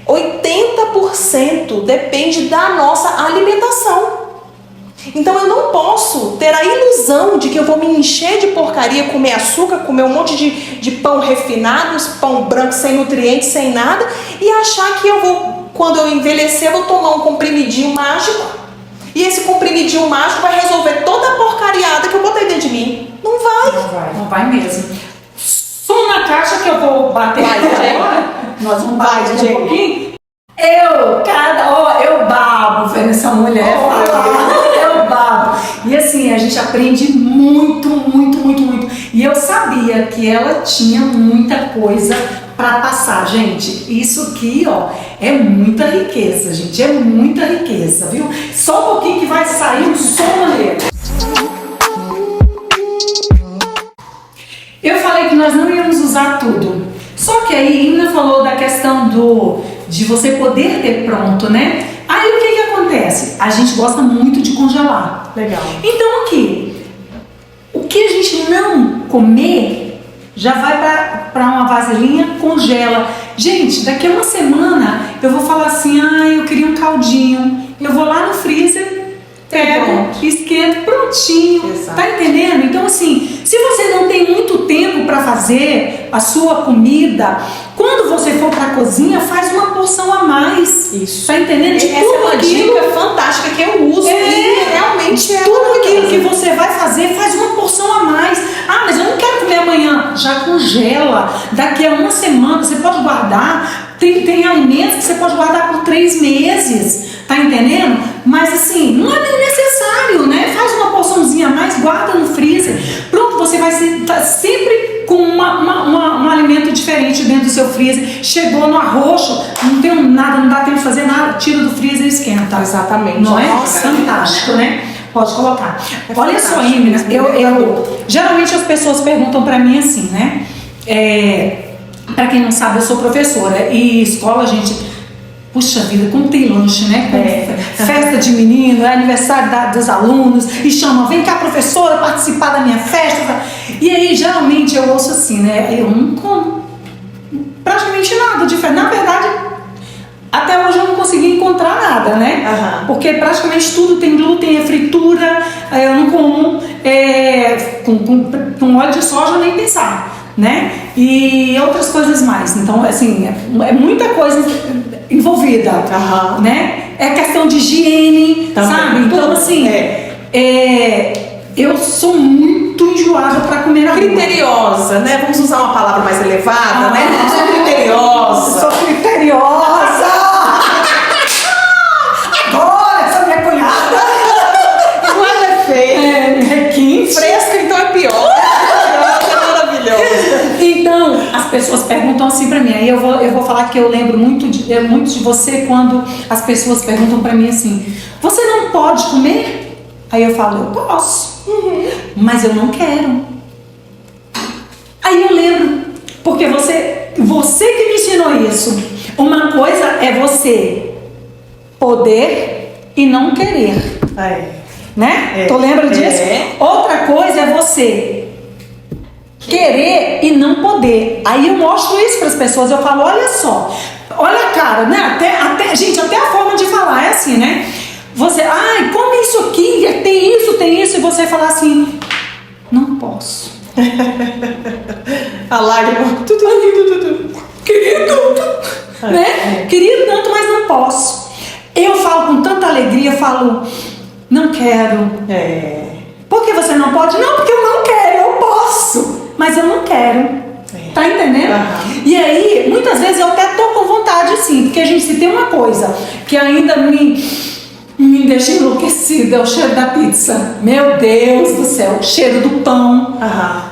80% depende da nossa alimentação. Então eu não posso ter a ilusão de que eu vou me encher de porcaria, comer açúcar, comer um monte de pão refinado, pão branco sem nutrientes, sem nada, e achar que eu vou, quando eu envelhecer, eu vou tomar um comprimidinho mágico, e esse comprimidinho mágico vai resolver toda a porcariada que eu botei dentro de mim. Não vai. Não vai mesmo. Som na caixa que eu vou bater agora. Nós vamos bater um pouquinho. Eu babo vendo essa mulher falar. Eu babo. E assim, a gente aprende muito. E eu sabia que ela tinha muita coisa para passar, gente. Isso aqui, ó, é muita riqueza, gente. É muita riqueza, viu? Só um pouquinho que vai sair um som maneiro. Eu falei que nós não íamos usar tudo. Só que aí Ina falou da questão de você poder ter pronto, né? Aí o que acontece? A gente gosta muito de congelar. Legal. Então aqui, o que a gente não comer, já vai para uma vasilhinha, congela. Gente, daqui a uma semana eu vou falar assim, eu queria um caldinho. Eu vou lá no freezer, pego, esquento, prontinho. Exato. Tá entendendo? Então assim, se você não tem muito tempo para fazer a sua comida, quando você for para a cozinha, faz uma porção a mais. Isso. Tá entendendo? Essa é uma dica fantástica que eu uso. E realmente tudo aquilo que você vai fazer, faz uma porção a mais. Mas eu não quero comer amanhã. Já congela. Daqui a uma semana você pode guardar. Tem alimentos que você pode guardar por 3 meses. Tá entendendo? Mas assim, não é nem necessário, né? Faz uma porçãozinha a mais, guarda no freezer. Pronto, você vai estar sempre com um alimento diferente dentro do seu freezer. Chegou no arroxo, não tem nada, não dá tempo de fazer nada, tira do freezer e esquenta. Exatamente. Não é? Nossa, fantástico, né? Pode colocar. Olha fantástico. só, Emina, geralmente as pessoas perguntam pra mim assim, né? Pra quem não sabe, eu sou professora e escola, gente... Puxa vida, como tem lanche, né? Festa de menino, é aniversário dos alunos, e chama, vem cá professora participar da minha festa. E aí, geralmente, eu ouço assim, né? Eu não como praticamente nada diferente. Na verdade, até hoje eu não consegui encontrar nada, né? Uhum. Porque praticamente tudo tem glúten, é fritura, eu não como com óleo de soja nem pensar, né? E outras coisas mais. Então, assim, é muita coisa envolvida, né? É questão de higiene, também, sabe? Então, assim, eu sou muito enjoada para comer a criteriosa, né? Vamos usar uma palavra mais elevada, né? Eu sou criteriosa. Sou criteriosa! Agora, essa minha cunhada! Não é feia. Requinte. Fresca, então é pior. Então, as pessoas perguntam assim pra mim, aí eu vou falar que eu lembro muito de você quando as pessoas perguntam pra mim assim, você não pode comer? Aí eu falo, eu posso, mas eu não quero. Aí eu lembro, porque você que me ensinou isso. Uma coisa é você poder e não querer, né? Tu lembra disso? Outra coisa é você querer e não poder. Aí eu mostro isso para as pessoas, eu falo, olha só, olha a cara, né? Gente, até a forma de falar é assim, né? Você, come isso aqui, tem isso, e você falar assim, não posso. A lágrima, tudo. Queria tanto, né? Queria tanto, mas não posso. Eu falo com tanta alegria, eu falo, não quero. Por que você não pode? Não, porque eu não quero, eu posso, mas eu não quero. Tá entendendo? E aí, muitas vezes eu até tô com vontade sim, porque a gente, se tem uma coisa que ainda me deixa enlouquecida, é o cheiro da pizza. Meu Deus do céu, o cheiro do pão.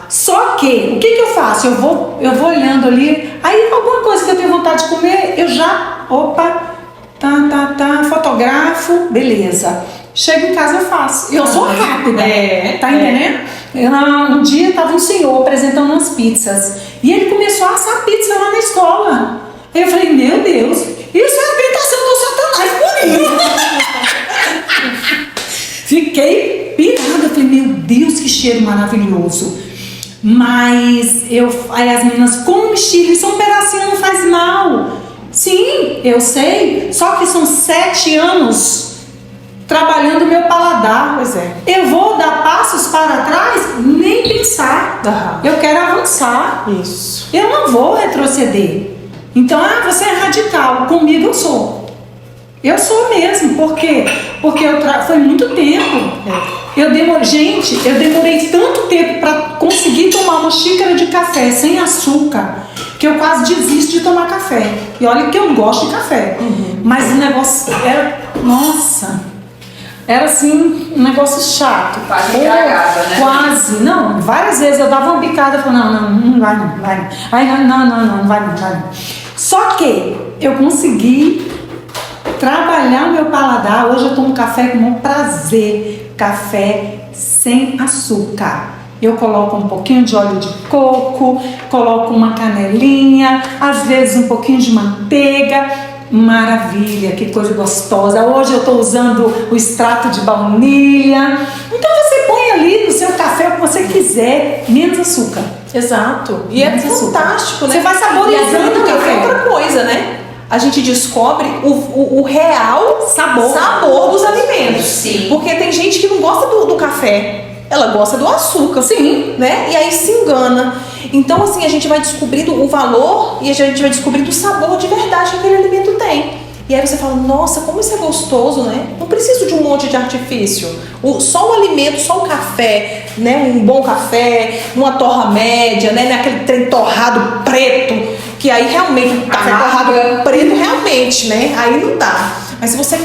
Só que, o que eu faço? Eu vou olhando ali, aí alguma coisa que eu tenho vontade de comer, eu já, fotografo, beleza. Chego em casa, eu faço. Eu sou rápida, tá entendendo? Um dia tava um senhor apresentando umas pizzas e ele começou a assar pizza lá na escola. Aí eu falei, meu Deus, isso é a tentação do Satanás comigo. Fiquei pirada, eu falei, meu Deus, que cheiro maravilhoso. Mas aí as meninas, como mexilha, só um pedacinho não faz mal. Sim, eu sei, só que são 7 anos trabalhando o meu paladar. Pois é. Eu vou dar passos para trás? Nem pensar. Eu quero avançar. Isso. Eu não vou retroceder. Então, você é radical. Comigo eu sou. Eu sou mesmo. Por quê? Porque foi muito tempo. Eu demorei tanto tempo para conseguir tomar uma xícara de café sem açúcar, que eu quase desisto de tomar café. E olha que eu gosto de café. Mas o negócio era... Nossa... Era assim, um negócio chato. Quase embriagada, né? Quase. Não, várias vezes eu dava uma bicada e falava, não vai não. Aí, não vai não. Só que eu consegui trabalhar o meu paladar. Hoje eu tomo café com muito prazer. Café sem açúcar. Eu coloco um pouquinho de óleo de coco, coloco uma canelinha, às vezes um pouquinho de manteiga. Maravilha, que coisa gostosa. Hoje eu estou usando o extrato de baunilha. Então você põe ali no seu café o que você quiser, menos açúcar. Exato. E é fantástico, né? Você vai saborizando o café. Outra coisa, né? A gente descobre o real sabor dos alimentos. Sim. Porque tem gente que não gosta do café. Ela gosta do açúcar. Sim. Né? E aí se engana. Então, assim, a gente vai descobrindo o valor e a gente vai descobrindo o sabor de verdade que aquele alimento tem. E aí você fala, nossa, como isso é gostoso, né? Não preciso de um monte de artifício. Só o alimento, só o café, né? Um bom café, uma torra média, né? Aquele trem torrado preto, que aí realmente, o café torrado preto realmente, né? Aí não dá. Mas se você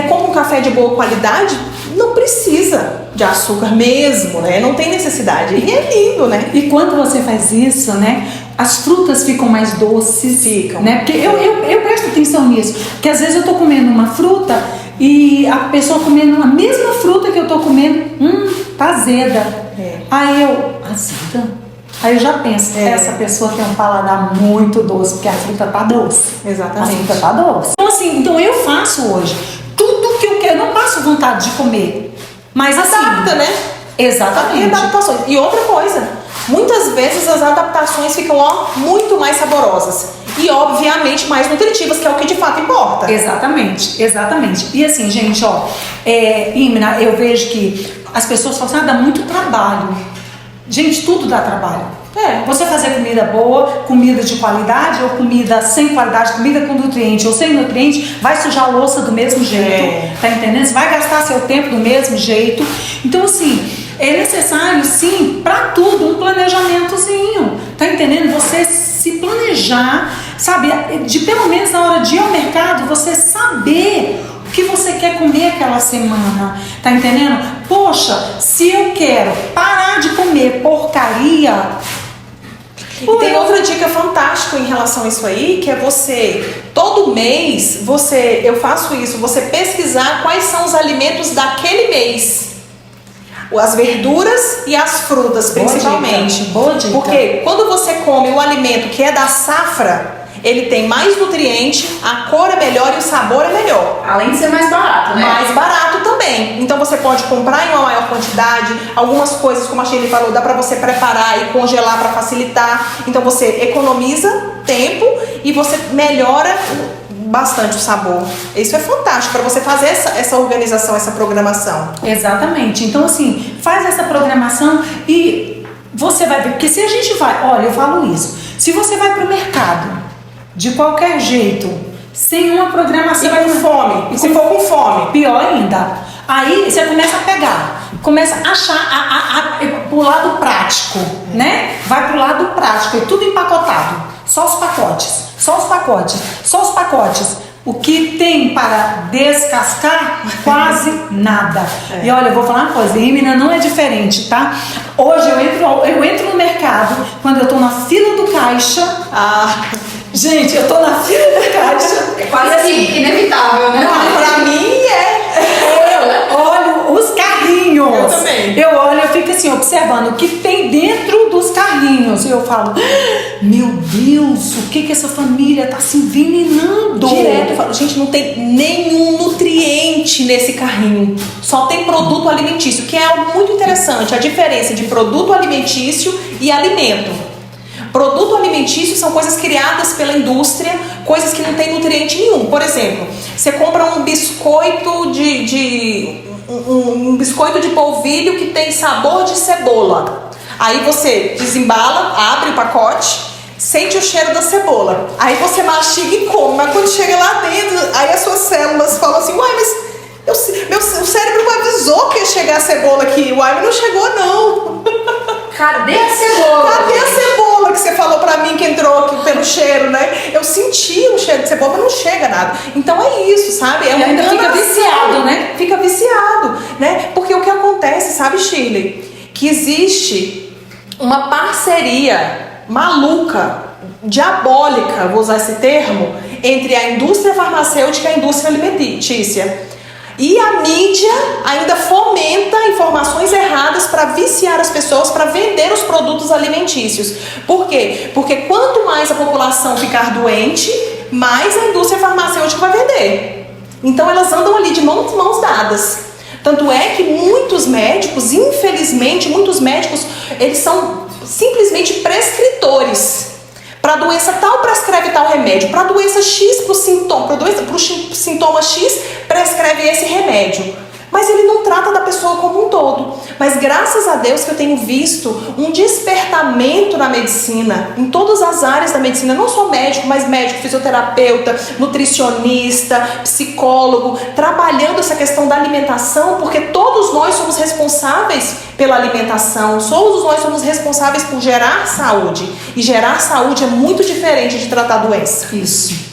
compra um café de boa qualidade, não precisa de açúcar mesmo, né? Não tem necessidade. E é lindo, né? E quando você faz isso, né? As frutas ficam mais doces. Ficam. Né? Porque eu presto atenção nisso. Porque às vezes eu tô comendo uma fruta e a pessoa comendo a mesma fruta que eu tô comendo, tá azeda. Aí azeda? Aí eu já penso, essa pessoa tem um paladar muito doce, porque a fruta tá doce. Exatamente. A fruta tá doce. Então eu faço hoje tudo que eu quero, não passo vontade de comer. Mas adapta, assim, né? Exatamente. E adaptações. E outra coisa, muitas vezes as adaptações ficam muito mais saborosas. E obviamente mais nutritivas, que é o que de fato importa. Exatamente. E assim, gente, Imna, eu vejo que as pessoas falam assim, dá muito trabalho. Gente, tudo dá trabalho. Você fazer comida boa, comida de qualidade ou comida sem qualidade, comida com nutriente ou sem nutriente, vai sujar a louça do mesmo jeito, tá entendendo? Você vai gastar seu tempo do mesmo jeito. Então assim, é necessário sim, pra tudo, um planejamentozinho, tá entendendo? Você se planejar, sabe? De pelo menos na hora de ir ao mercado, você saber o que você quer comer aquela semana, tá entendendo? Poxa, se eu quero parar de comer porcaria... E tem outra dica fantástica em relação a isso aí, que é você, todo mês, eu faço isso, você pesquisar quais são os alimentos daquele mês. As verduras e as frutas, principalmente. Boa dica. Porque quando você come o alimento que é da safra, ele tem mais nutriente, a cor é melhor e o sabor é melhor. Além de ser mais barato, né? Mais barato também. Então você pode comprar em uma maior quantidade. Algumas coisas, como a Shirley falou, dá pra você preparar e congelar pra facilitar. Então você economiza tempo e você melhora bastante o sabor. Isso é fantástico para você fazer essa organização, essa programação. Exatamente. Então, assim, faz essa programação e você vai ver. Porque se a gente vai, olha, eu falo isso. Se você vai pro mercado de qualquer jeito, sem uma programação, E com fome. E se for com fome, pior ainda. Aí você começa a pegar, começa a achar pro lado prático, né? Vai pro lado prático, é tudo empacotado. Só os pacotes, só os pacotes, só os pacotes. O que tem para descascar? Quase nada. E olha, eu vou falar uma coisa, Emina não é diferente, tá? Hoje eu entro no mercado, quando eu tô na fila do caixa. Gente, eu tô na fila do caixa. É quase assim, inevitável, né? pra mim Eu olho os carrinhos. Eu também. Eu olho, eu fico assim, observando o que tem dentro dos carrinhos. E eu falo, meu Deus, o que essa família tá se envenenando? direto eu falo, gente, não tem nenhum nutriente nesse carrinho. Só tem produto alimentício, que é algo muito interessante. A diferença de produto alimentício e alimento. Produto alimentício são coisas criadas pela indústria, coisas que não tem nutriente nenhum. Por exemplo, você compra um biscoito um biscoito de polvilho que tem sabor de cebola. Aí você desembala, abre o pacote, sente o cheiro da cebola. Aí você mastiga e come. Mas quando chega lá dentro, aí as suas células falam assim, uai, mas o cérebro me avisou que ia chegar a cebola aqui. Uai, mas não chegou não. Cadê a cebola? Cadê a cebola que você falou pra mim que entrou aqui pelo cheiro, né? Eu senti o cheiro de cebola, mas não chega nada. Então é isso, sabe? É E ainda fica viciado, né? Fica viciado, né? Porque o que acontece, sabe, Shirley? Que existe uma parceria maluca, diabólica, vou usar esse termo, entre a indústria farmacêutica e a indústria alimentícia. E a mídia ainda fomenta informações erradas para viciar as pessoas, para vender os produtos alimentícios. Por quê? Porque quanto mais a população ficar doente, mais a indústria farmacêutica vai vender. Então elas andam ali de mãos dadas. Tanto é que muitos médicos, infelizmente, eles são simplesmente prescritores. Para doença tal, prescreve tal remédio. Para doença X, para o sintoma X, prescreve esse remédio. Mas ele não trata da pessoa como um todo. Mas graças a Deus que eu tenho visto um despertamento na medicina, em todas as áreas da medicina, não só médico, mas médico, fisioterapeuta, nutricionista, psicólogo, trabalhando essa questão da alimentação, porque todos nós somos responsáveis pela alimentação, todos nós somos responsáveis por gerar saúde. E gerar saúde é muito diferente de tratar doença. Isso.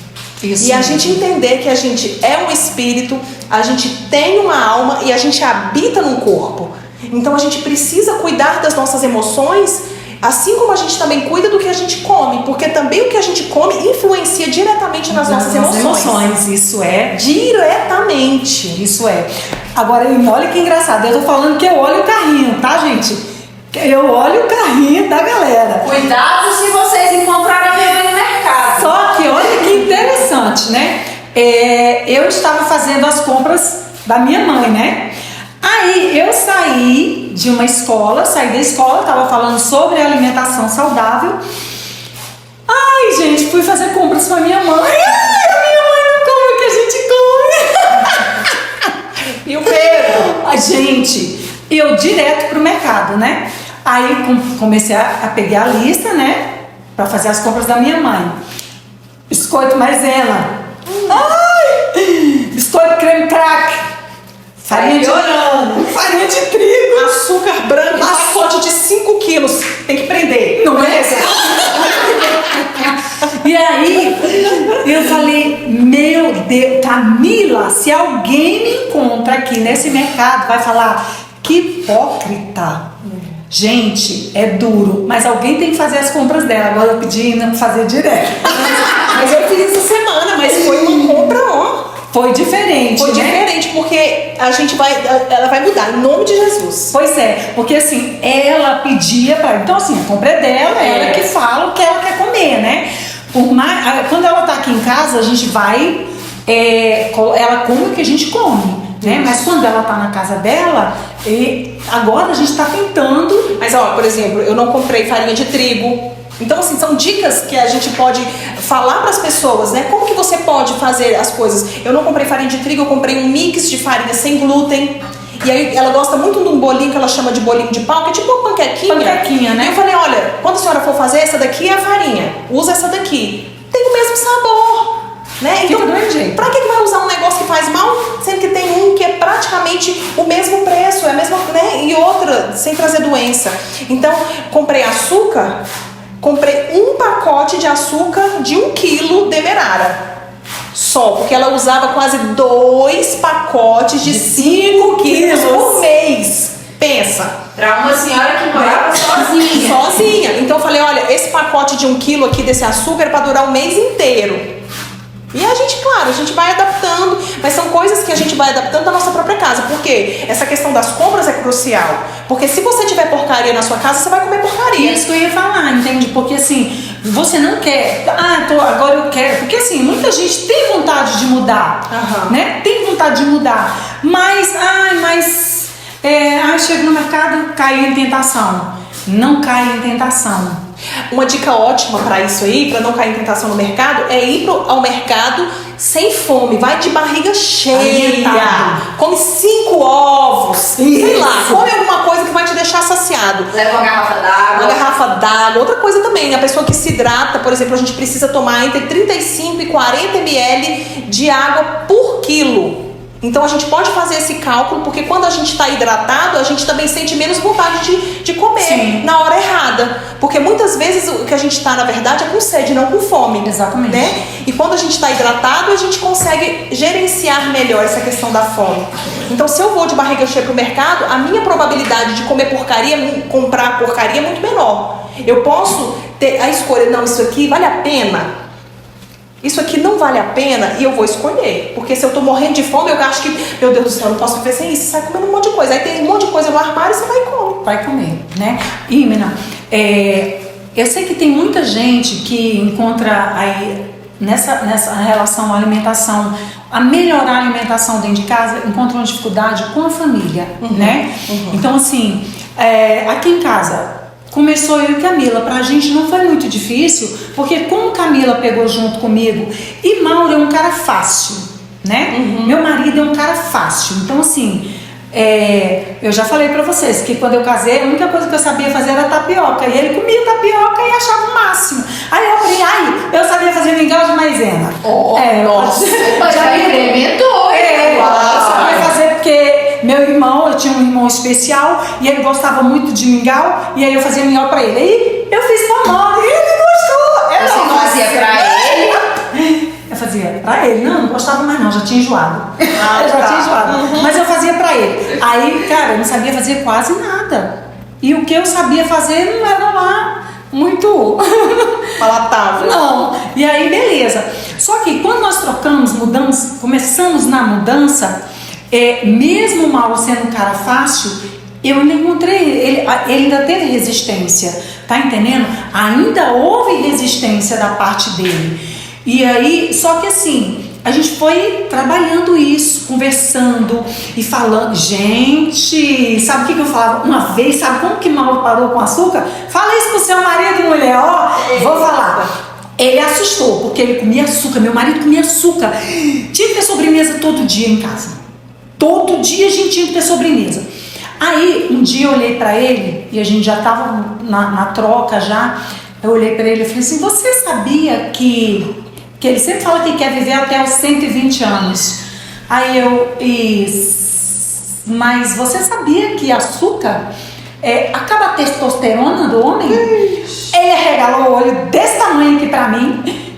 E a gente entender que a gente é um espírito, a gente tem uma alma e a gente habita num corpo. Então a gente precisa cuidar das nossas emoções, assim como a gente também cuida do que a gente come, porque também o que a gente come influencia diretamente nas nossas emoções. Isso é. Diretamente. Isso é. Agora, olha que engraçado, eu tô falando que eu olho o carrinho, tá, gente? Eu olho o carrinho da galera. Cuidado se vocês encontrarem a minha mãe no mercado. Só que olha que interessante, né? Eu estava fazendo as compras da minha mãe, né? Aí eu saí da escola, estava falando sobre alimentação saudável. Ai, gente, fui fazer compras com a minha mãe. Ai, a minha mãe não come o que a gente come. E o Pedro? A gente, eu direto pro mercado, né? Aí comecei a pegar a lista, né? Pra fazer as compras da minha mãe. Biscoito maisena. Ai! Biscoito creme crack. Farinha de trigo. Açúcar branco, pacote de 5 quilos. Tem que prender. Não é? E aí, eu falei, meu Deus, Camila, se alguém me encontra aqui nesse mercado, vai falar, que hipócrita. Gente, é duro, mas alguém tem que fazer as compras dela. Agora eu pedi ainda pra fazer direto. Mas eu fiz essa semana, mas foi uma compra, ó. Foi diferente, Foi né? diferente, porque ela vai mudar, em nome de Jesus. Pois é, porque assim, ela pedia pra... Então assim, a compra é dela, ela que fala o que ela quer comer, né? Quando ela tá aqui em casa, a gente vai, ela come o que a gente come, né? Mas quando ela tá na casa dela, agora a gente tá tentando. Mas ó, por exemplo, eu não comprei farinha de trigo. Então, assim, são dicas que a gente pode falar para as pessoas, né? Como que você pode fazer as coisas? Eu não comprei farinha de trigo, eu comprei um mix de farinha sem glúten. E aí ela gosta muito de um bolinho que ela chama de bolinho de pau, que é tipo uma panquequinha. Panquequinha, né? E eu falei, olha, quando a senhora for fazer, essa daqui é a farinha. Usa essa daqui. Tem o mesmo sabor, né? Então, fica do mesmo jeito. Pra que vai usar um negócio que faz mal, sendo que tem um que é praticamente o mesmo preço, é a mesma, né? E outra, sem trazer doença. Então, comprei açúcar, comprei um pacote de açúcar de 1 quilo Demerara. Só, porque ela usava quase 2 pacotes de 5 quilos por mês. Pensa. Pra uma senhora que morava sozinha. Sozinha. Então eu falei, olha, esse pacote de 1 quilo aqui desse açúcar é pra durar um mês inteiro. E a gente, claro, a gente vai adaptando, mas são coisas que a gente vai adaptando da nossa própria casa. Porque essa questão das compras é crucial. Porque se você tiver porcaria na sua casa, você vai comer porcaria. Isso que eu ia falar, entende? Porque assim, você não quer, agora eu quero. Porque assim, muita gente tem vontade de mudar, né? Tem vontade de mudar. Mas chega no mercado, cai em tentação. Não cai em tentação. Uma dica ótima para isso aí, para não cair em tentação no mercado, é ir ao mercado sem fome. Vai de barriga cheia. Alimentado. Come 5 ovos. Sei lá, come alguma coisa que vai te deixar saciado. Leva uma garrafa d'água. Uma garrafa d'água. Outra coisa também, a pessoa que se hidrata, por exemplo, a gente precisa tomar entre 35 e 40 ml de água por quilo. Então a gente pode fazer esse cálculo, porque quando a gente está hidratado, a gente também sente menos vontade de comer na hora errada. Porque muitas vezes o que a gente está, na verdade, é com sede, não com fome. Exatamente. Né? E quando a gente está hidratado, a gente consegue gerenciar melhor essa questão da fome. Então, se eu vou de barriga cheia pro mercado, a minha probabilidade de comer porcaria, comprar porcaria é muito menor. Eu posso ter a escolha, não, isso aqui vale a pena. Isso aqui não vale a pena e eu vou escolher. Porque se eu tô morrendo de fome, eu acho que, meu Deus do céu, eu não posso viver sem isso. Você sai comendo um monte de coisa. Aí tem um monte de coisa no armário e você vai e come. Vai comer, né? E, Mina, eu sei que tem muita gente que encontra aí nessa relação à alimentação, a melhorar a alimentação dentro de casa, encontra uma dificuldade com a família, né? Então, assim, aqui em casa começou eu e Camila. Pra gente não foi muito difícil, porque como Camila pegou junto comigo, e Mauro é um cara fácil, né? Meu marido é um cara fácil. Então, assim, eu já falei pra vocês que quando eu casei, a única coisa que eu sabia fazer era tapioca. E ele comia tapioca e achava o máximo. Aí eu falei, eu sabia fazer mingau de maisena. Nossa, já incrementou. Eu sabia fazer porque meu irmão, eu tinha um irmão especial e ele gostava muito de mingau, e aí eu fazia mingau pra ele. Aí eu fiz com a mão e ele gostou. Você fazia pra ele? Eu fazia pra ele, não gostava mais não, já tinha enjoado. Eu já tinha enjoado. Mas eu fazia pra ele. Aí, cara, eu não sabia fazer quase nada. E o que eu sabia fazer não era lá muito palatável. Não. E aí, beleza. Só que quando nós mudamos, começamos na mudança, mesmo o Mauro sendo um cara fácil, eu ainda encontrei, ele ainda teve resistência, tá entendendo? Ainda houve resistência da parte dele. E aí, só que assim, a gente foi trabalhando isso, conversando e falando. Gente, sabe o que eu falava? Uma vez, sabe como que Mauro parou com açúcar? Fala isso pro seu marido, mulher, ó. Vou falar. Ele assustou, porque ele comia açúcar, meu marido comia açúcar. Tinha que ter sobremesa todo dia em casa. Todo dia a gente tinha que ter sobremesa. Aí, um dia eu olhei pra ele, e a gente já tava na troca já. Eu olhei pra ele e falei assim, você sabia que ele sempre fala que quer viver até os 120 anos. Aí mas você sabia que açúcar acaba a testosterona do homem? Ele arregalou o olho desse tamanho aqui pra mim.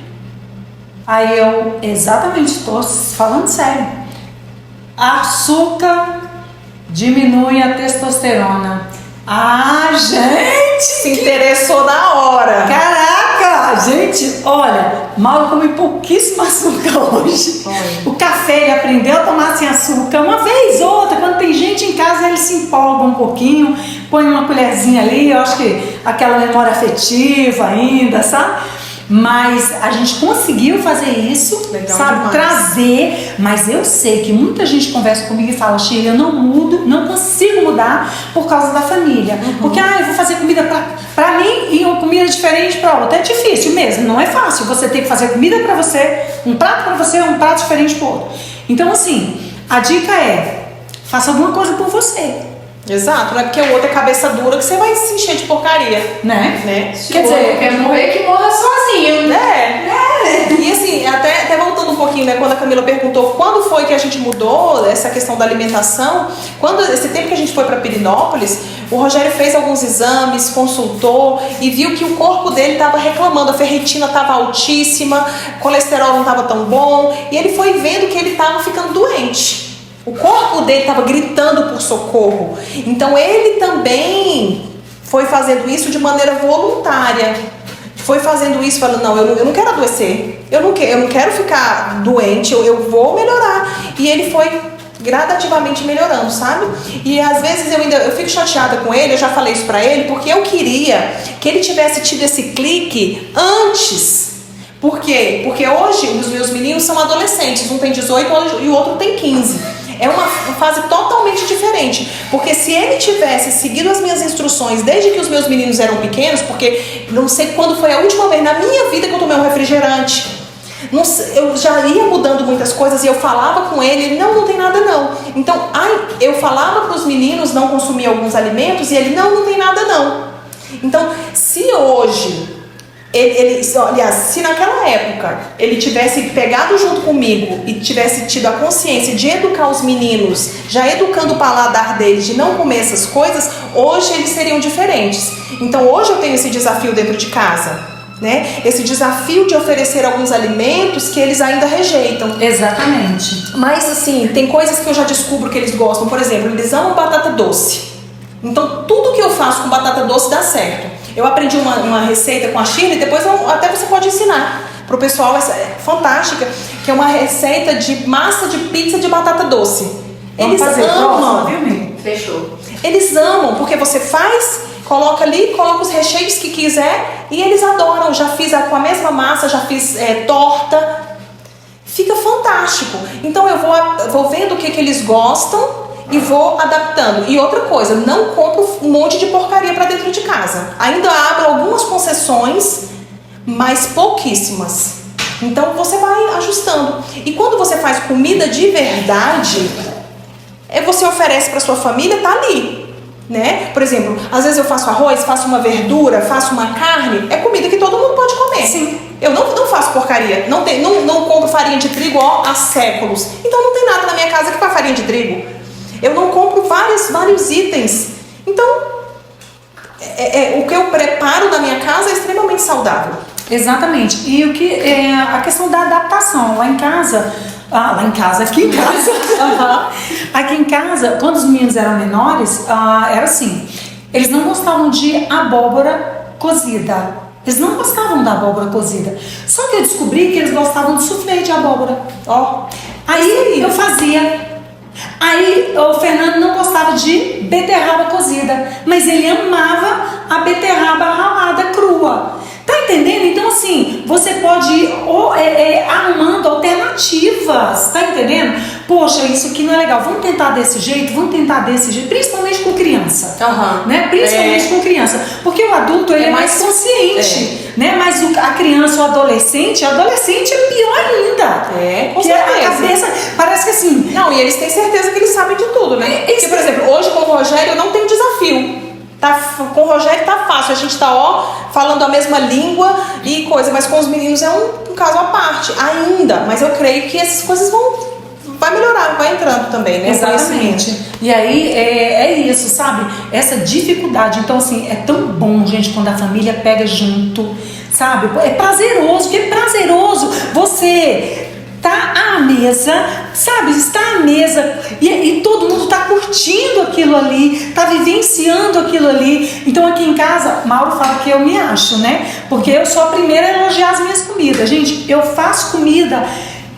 Aí eu, exatamente, estou falando sério. Açúcar diminui a testosterona. Gente! Se interessou na hora. Caraca! Gente, olha, Mauro come pouquíssimo açúcar hoje. O café ele aprendeu a tomar sem açúcar. Uma vez ou outra, quando tem gente em casa, ele se empolga um pouquinho, põe uma colherzinha ali, eu acho que aquela memória afetiva ainda, sabe? Mas a gente conseguiu fazer isso, Legal sabe? demais. Trazer. Mas eu sei que muita gente conversa comigo e fala, Sheila, eu não mudo, não consigo mudar por causa da família. Porque, eu vou fazer comida pra mim e uma comida diferente pra outra. É difícil mesmo, não é fácil. Você tem que fazer comida pra você, um prato pra você, um prato diferente pro outro. Então, assim, a dica é, faça alguma coisa por você. Exato, não é porque o outro é cabeça dura que você vai se encher de porcaria. Né? Quer dizer, quer morrer que morra sozinho, né? E assim, até voltando um pouquinho, né, quando a Camila perguntou quando foi que a gente mudou essa questão da alimentação, esse tempo que a gente foi para Pirinópolis, o Rogério fez alguns exames, consultou e viu que o corpo dele estava reclamando, a ferritina estava altíssima, o colesterol não estava tão bom, e ele foi vendo que ele estava ficando doente. O corpo dele estava gritando por socorro. Então ele também foi fazendo isso de maneira voluntária. Foi fazendo isso, falando, não, eu não quero adoecer. Eu não quero ficar doente, eu vou melhorar. E ele foi gradativamente melhorando, sabe? E às vezes eu fico chateada com ele, eu já falei isso pra ele, porque eu queria que ele tivesse tido esse clique antes. Por quê? Porque hoje os meus meninos são adolescentes, um tem 18 e o outro tem 15. É uma fase totalmente diferente, porque se ele tivesse seguido as minhas instruções desde que os meus meninos eram pequenos, porque não sei quando foi a última vez na minha vida que eu tomei um refrigerante, não sei, eu já ia mudando muitas coisas e eu falava com ele não tem nada não. Então, eu falava para os meninos não consumir alguns alimentos e ele não tem nada não. Então, se hoje aliás, se naquela época ele tivesse pegado junto comigo e tivesse tido a consciência de educar os meninos, já educando o paladar deles de não comer essas coisas, hoje eles seriam diferentes. Então hoje eu tenho esse desafio dentro de casa, né? Esse desafio de oferecer alguns alimentos que eles ainda rejeitam. Exatamente. Mas assim, tem coisas que eu já descubro que eles gostam. Por exemplo, eles amam batata doce. Então tudo que eu faço com batata doce dá certo. Eu aprendi uma receita com a Shirley, depois até você pode ensinar pro pessoal, essa é fantástica, que é uma receita de massa de pizza de batata doce. Vamos Eles fazer amam. próxima, viu, Fechou. Eles amam, porque você faz, coloca ali, coloca os recheios que quiser e eles adoram. Já fiz com a mesma massa, já fiz torta. Fica fantástico. Então eu vou vendo o que eles gostam e vou adaptando. E outra coisa, não compro um monte de porcaria para dentro de casa. Ainda abro algumas concessões, mas pouquíssimas. Então você vai ajustando. E quando você faz comida de verdade, você oferece para sua família, tá ali, né? Por exemplo, às vezes eu faço arroz, faço uma verdura, faço uma carne, é comida que todo mundo pode comer. Sim. Eu não faço porcaria, não compro farinha de trigo há séculos. Então não tem nada na minha casa que faz farinha de trigo. Eu não compro vários itens. Então, o que eu preparo na minha casa é extremamente saudável. Exatamente. E a questão da adaptação. Aqui em casa, quando os meninos eram menores, era assim, eles não gostavam de abóbora cozida. Eles não gostavam da abóbora cozida. Só que eu descobri que eles gostavam de soufflé de abóbora. Aí eu fazia. Aí o Fernando não gostava de beterraba cozida, mas ele amava a beterraba ralada crua. Tá entendendo? Então assim, você pode ir arrumando alternativas, tá entendendo? Poxa, isso aqui não é legal, vamos tentar desse jeito, principalmente com criança, né? Principalmente com criança, porque o adulto ele é mais consciente, né? Mas a criança, o adolescente é pior ainda. Com que certeza. A cabeça parece que assim. Não, e eles têm certeza que eles sabem de tudo, né? Porque, por exemplo, hoje com o Rogério eu não tenho desafio. Com o Rogério tá fácil, a gente tá falando a mesma língua e coisa, mas com os meninos é um caso à parte ainda, mas eu creio que essas coisas vai melhorar, vai entrando também, né? Exatamente. E aí é isso, sabe? Essa dificuldade. Então assim, é tão bom, gente, quando a família pega junto, sabe? É prazeroso, porque é prazeroso você tá à mesa, sabe? Está à mesa e todo mundo tá curtindo aquilo ali, tá vivenciando aquilo ali. Então aqui em casa, Mauro fala que eu me acho, né? Porque eu sou a primeira a elogiar as minhas comidas. Gente, eu faço comida,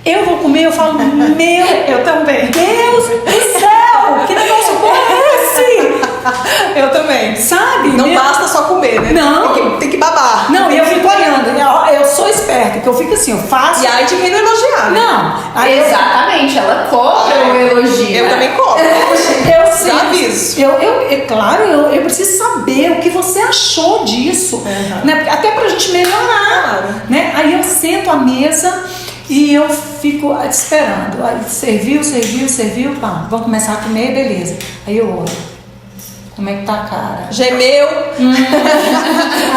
eu vou comer, eu falo, eu também. Deus do céu, que negócio bom é esse? Eu também. Sabe? Não basta só comer, né? Não. Tem que babar. Não, e eu fico olhando. porque eu fico assim, eu faço... E aí de quem não elogiar, né? Não. Aí Exatamente, ela cobra o elogio. Eu também cobro. eu sei. Já aviso. Claro, eu preciso saber o que você achou disso. Né? Até pra gente melhorar. Claro. Né? Aí eu sento à mesa e eu fico esperando. Aí serviu, pá, vamos começar a comer, beleza. Aí eu olho. Como é que tá a cara? Gemeu.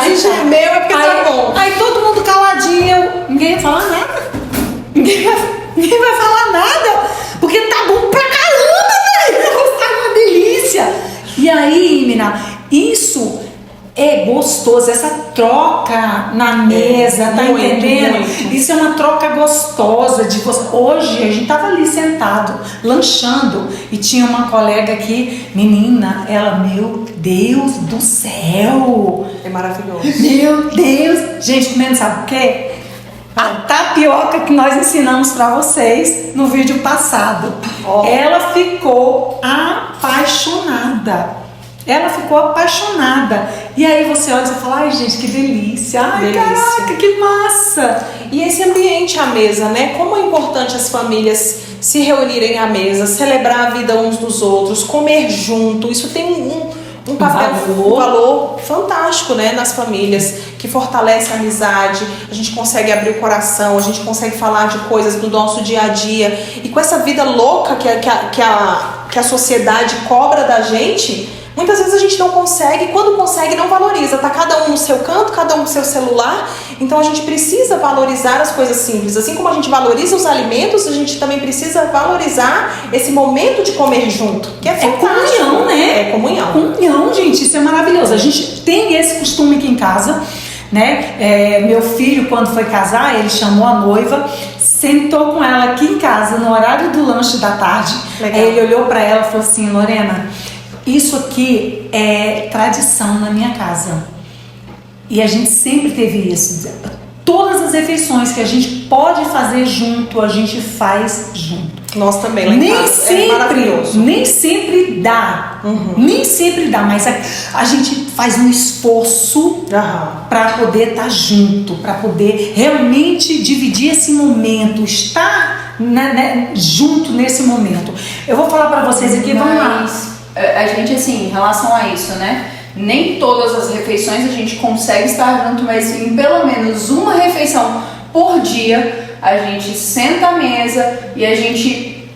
Se gemeu é porque tá bom. Aí todo mundo caladinho, ninguém vai falar nada. Ninguém vai falar nada, porque tá bom pra caramba, velho. Tá uma delícia. E aí, menina, isso é gostoso, essa troca na mesa, tá muito, entendendo? muito. Isso é uma troca gostosa de você. Hoje a gente tava ali sentado, lanchando, e tinha uma colega aqui, menina, ela, meu Deus do céu! É maravilhoso. Meu Deus! Gente, comendo, sabe o quê? A tapioca que nós ensinamos pra vocês no vídeo passado. Oh. Ela ficou apaixonada. Ela ficou apaixonada. E aí você olha e fala, ai gente, que delícia. Ai, Delícia. caraca, que massa. E esse ambiente à mesa, né? Como é importante as famílias se reunirem à mesa, celebrar a vida uns dos outros, comer junto. Isso tem um papel, um valor fantástico, né, nas famílias, que fortalece a amizade. A gente consegue abrir o coração, a gente consegue falar de coisas do nosso dia a dia. E com essa vida louca que a sociedade cobra da gente, muitas vezes a gente não consegue, quando consegue não valoriza, tá cada um no seu canto, cada um no seu celular. Então a gente precisa valorizar as coisas simples. Assim como a gente valoriza os alimentos, a gente também precisa valorizar esse momento de comer junto, que é fantástico. Comunhão, né? É comunhão. Comunhão, gente, isso é maravilhoso. A gente tem esse costume aqui em casa, né? Meu filho, quando foi casar, ele chamou a noiva, sentou com ela aqui em casa, no horário do lanche da tarde. Legal. Aí ele olhou pra ela e falou assim, Lorena, isso aqui é tradição na minha casa. E a gente sempre teve isso. Todas as refeições que a gente pode fazer junto, a gente faz junto. Nós também, lá em casa. É maravilhoso. Nem sempre dá. Nem sempre dá, mas a gente faz um esforço para poder estar junto, para poder realmente dividir esse momento, estar junto nesse momento. Eu vou falar para vocês aqui, vamos lá. A gente, assim, em relação a isso, né? Nem todas as refeições a gente consegue estar junto, mas em pelo menos uma refeição por dia a gente senta à mesa e a gente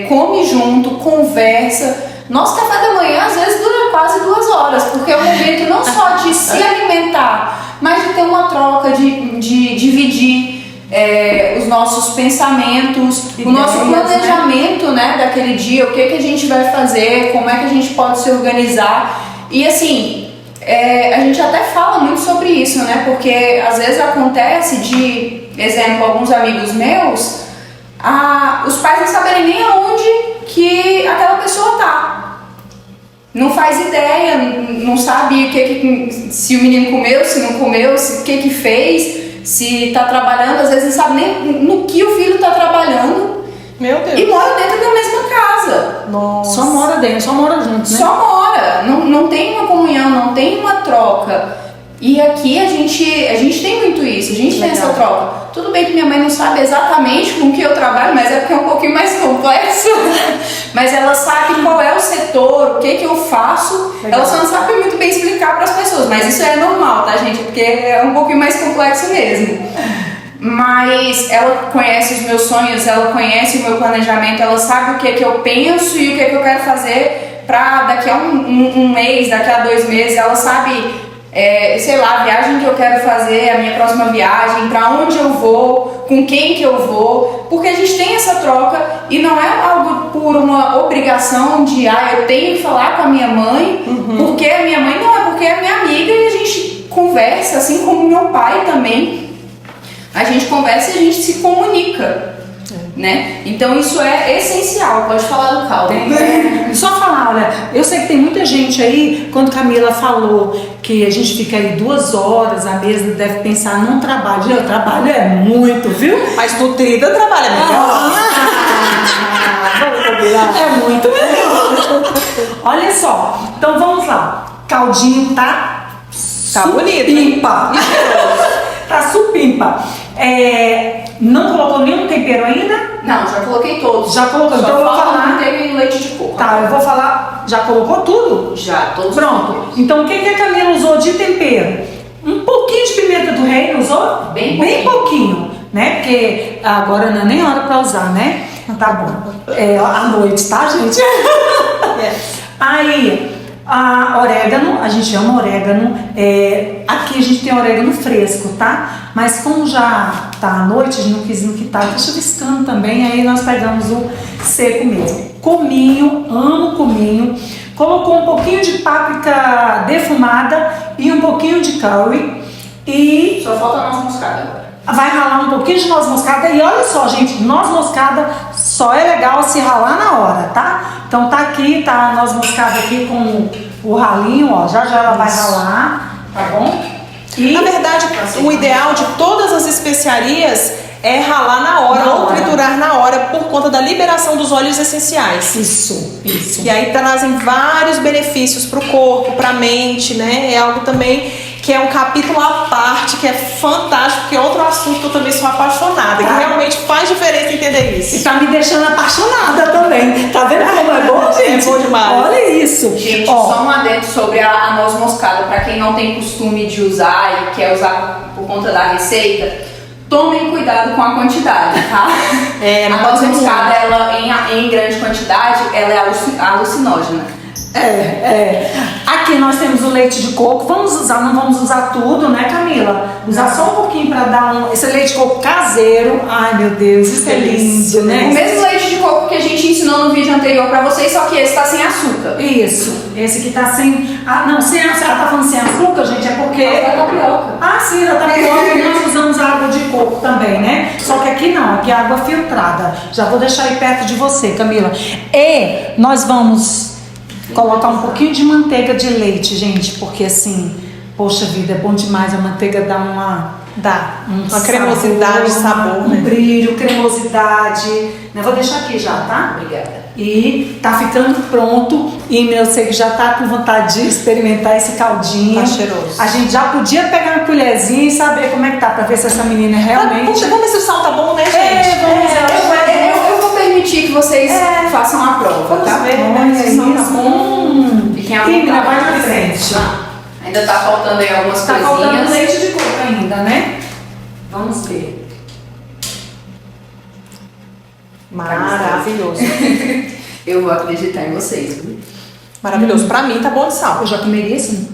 come junto, conversa. Nosso café da manhã às vezes dura quase 2 horas, porque é um momento não só de se alimentar, mas de ter uma troca, de dividir os nossos pensamentos, o nosso planejamento, né, daquele dia, o que a gente vai fazer, como é que a gente pode se organizar. E assim, a gente até fala muito sobre isso, né, porque às vezes acontece de, exemplo, alguns amigos meus, os pais não saberem nem aonde que aquela pessoa tá. Não faz ideia, não sabe se o menino comeu, se não comeu, o que fez, se tá trabalhando, às vezes não sabe nem no que o filho tá trabalhando. Meu Deus. E mora dentro da mesma casa. Nossa. Só mora dentro, só mora junto, né? Só mora. Não tem uma comunhão, não tem uma troca. E aqui a gente tem muito isso, a gente tem essa troca. Tudo bem que minha mãe não sabe exatamente com que eu trabalho, mas é porque é um pouquinho mais complexo. Mas ela sabe qual é o setor, o que eu faço. Legal. Ela só não sabe muito bem explicar para as pessoas, mas isso é normal, tá, gente? Porque é um pouquinho mais complexo mesmo. Mas ela conhece os meus sonhos, ela conhece o meu planejamento, ela sabe o que eu penso e o que eu quero fazer para daqui a um mês, daqui a 2 meses. Ela sabe, sei lá, a viagem que eu quero fazer, a minha próxima viagem, para onde eu vou, com quem que eu vou, porque a gente tem essa troca e não é algo por uma obrigação de, eu tenho que falar com a minha mãe, porque a minha mãe não, é porque é minha amiga e a gente conversa, assim como meu pai também. A gente conversa e a gente se comunica, né? Então isso é essencial. Pode falar do caldo. Só falar, olha, eu sei que tem muita gente aí, quando Camila falou que a gente fica aí 2 horas à mesa, deve pensar, não trabalho. Eu trabalho muito, viu? Mas nutrida trabalha melhor. É muito melhor. Olha só, então vamos lá. Caldinho tá bonito. supimpa. Tá supimpa. Não colocou nenhum tempero ainda? Não, já coloquei todos. Já colocou, Só então eu vou falta falar. manteiga e leite de coco. Tá, eu vou falar. Já colocou tudo? Já, todos. Pronto. Então o que a Camila usou de tempero? Um pouquinho de pimenta do reino, usou? Bem pouquinho, né? Porque agora não é nem hora pra usar, né? Tá bom. À noite, tá, gente? Aí, orégano, a gente ama orégano. Aqui a gente tem orégano fresco, tá? Mas como já tá à noite, a gente não quis no que tá chuviscando também, aí nós pegamos o seco mesmo. Cominho, amo cominho. Colocou um pouquinho de páprica defumada e um pouquinho de curry. E Só falta a noz moscada agora. vai ralar um pouquinho de noz moscada. E olha só, gente, noz moscada só é legal se ralar na hora, tá? Então tá aqui, tá a noz moscada aqui com o ralinho, ó. Já ela vai ralar, tá bom? E Na verdade, o ideal de todas as especiarias é ralar na hora ou triturar na hora por conta da liberação dos óleos essenciais. Isso. E aí trazem vários benefícios para o corpo, para a mente, né? É algo também que é um capítulo à parte, que é fantástico, que é outro assunto que eu também sou apaixonada, que realmente faz diferença entender E isso. tá me deixando apaixonada também. Tá vendo como é bom, gente? É bom demais. Olha isso. Gente, Ó, só um adendo sobre a noz moscada. Pra quem não tem costume de usar e quer usar por conta da receita, tomem cuidado com a quantidade, tá? Não A pode noz ser moscada, ela em grande quantidade, ela é alucinógena. Aqui nós temos o leite de coco. Não vamos usar tudo, né, Camila? Usar só um pouquinho pra dar esse leite de coco caseiro. Ai, meu Deus, isso é lindo, O né? mesmo leite de coco que a gente ensinou no vídeo anterior pra vocês, só que esse tá sem açúcar. Isso. Esse aqui tá sem. Não, sem açúcar. Ela tá falando sem açúcar, gente, é porque. É tapioca. Sim, da tapioca e nós usamos água de coco também, né? Só que aqui não, aqui é água filtrada. Já vou deixar aí perto de você, Camila. E nós vamos colocar um pouquinho de manteiga de leite, gente, porque assim, poxa vida, é bom demais. A manteiga dá uma cremosidade, sabor, um né? brilho, cremosidade. Eu vou deixar aqui já, tá? Obrigada. E tá ficando pronto. E eu sei que já tá com vontade de experimentar esse caldinho. Tá cheiroso. A gente já podia pegar uma colherzinha e saber como é que tá, pra ver se essa menina realmente. Vamos ver se o sal tá bom, né, gente? Eu vou permitir que vocês façam a prova, tá? Vamos ver, né? Se não tá bom. Fiquem à Sim, vontade. vai na frente. Ainda tá faltando aí algumas Tá coisinhas. faltando leite de coco ainda, né? Vamos ver. Maravilhoso. Eu vou acreditar em vocês, viu? Maravilhoso. Pra mim tá bom de sal. Eu já comeria isso?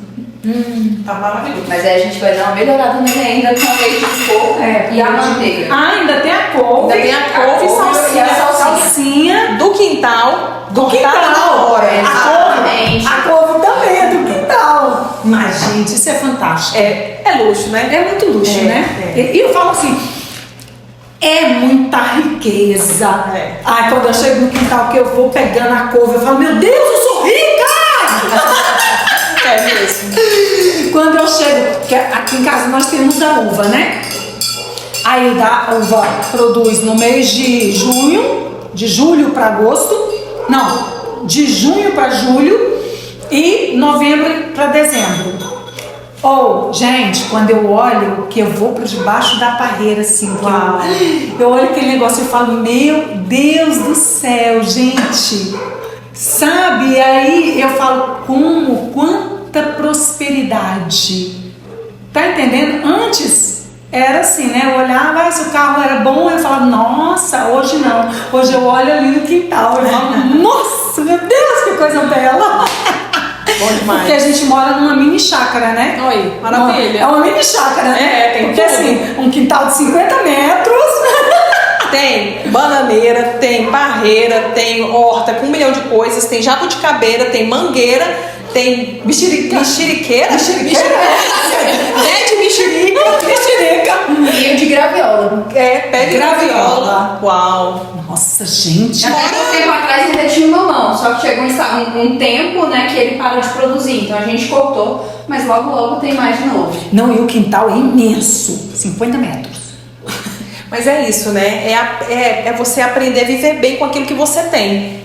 Tá maravilhoso. Mas aí a gente vai dar uma melhorada nele ainda com o leite de coco e a manteiga. Ainda tem a couve. Ainda tem a couve e salsinha. E a salsinha. Salsinha. Do quintal. Do quintal. Na hora. Exatamente. A couve também é do quintal. Mas, gente, isso é fantástico. É luxo, né? É muito luxo, né? E eu falo assim, é muita riqueza. Ai, quando eu chego no quintal que eu vou pegando a couve, eu falo, meu Deus, eu sou rica! É mesmo. Quando eu chego, porque aqui em casa nós temos a uva, né? Aí a uva produz no mês de junho, de julho para agosto, não, de junho para julho e novembro para dezembro. Gente, quando eu olho, que eu vou para debaixo da parreira, assim, eu olho aquele negócio e falo, meu Deus do céu, gente, sabe? E aí eu falo, quanta prosperidade, tá entendendo? Antes era assim, né? Eu olhava, se o carro era bom, eu falava, nossa, hoje não. Hoje eu olho ali no quintal e falo, nossa, meu Deus, que coisa bela. Bom demais. Porque a gente mora numa mini chácara, né? Oi, maravilha. É uma mini chácara, né? Tem porque tudo. assim, um quintal de 50 metros. Tem bananeira, tem parreira, tem horta com 1 milhão de coisas, tem jabuticabeira, tem mangueira, tem mexeriqueira. Né, de mexerica. E de graviola. Pé de graviola. Uau. Nossa, gente. Até pouco tempo atrás ainda tinha um mamão, só que chegou um tempo, né, que ele parou de produzir, então a gente cortou, mas logo tem mais de novo. Não, e o quintal é imenso, 50 metros. Mas é isso, né? É você aprender a viver bem com aquilo que você tem.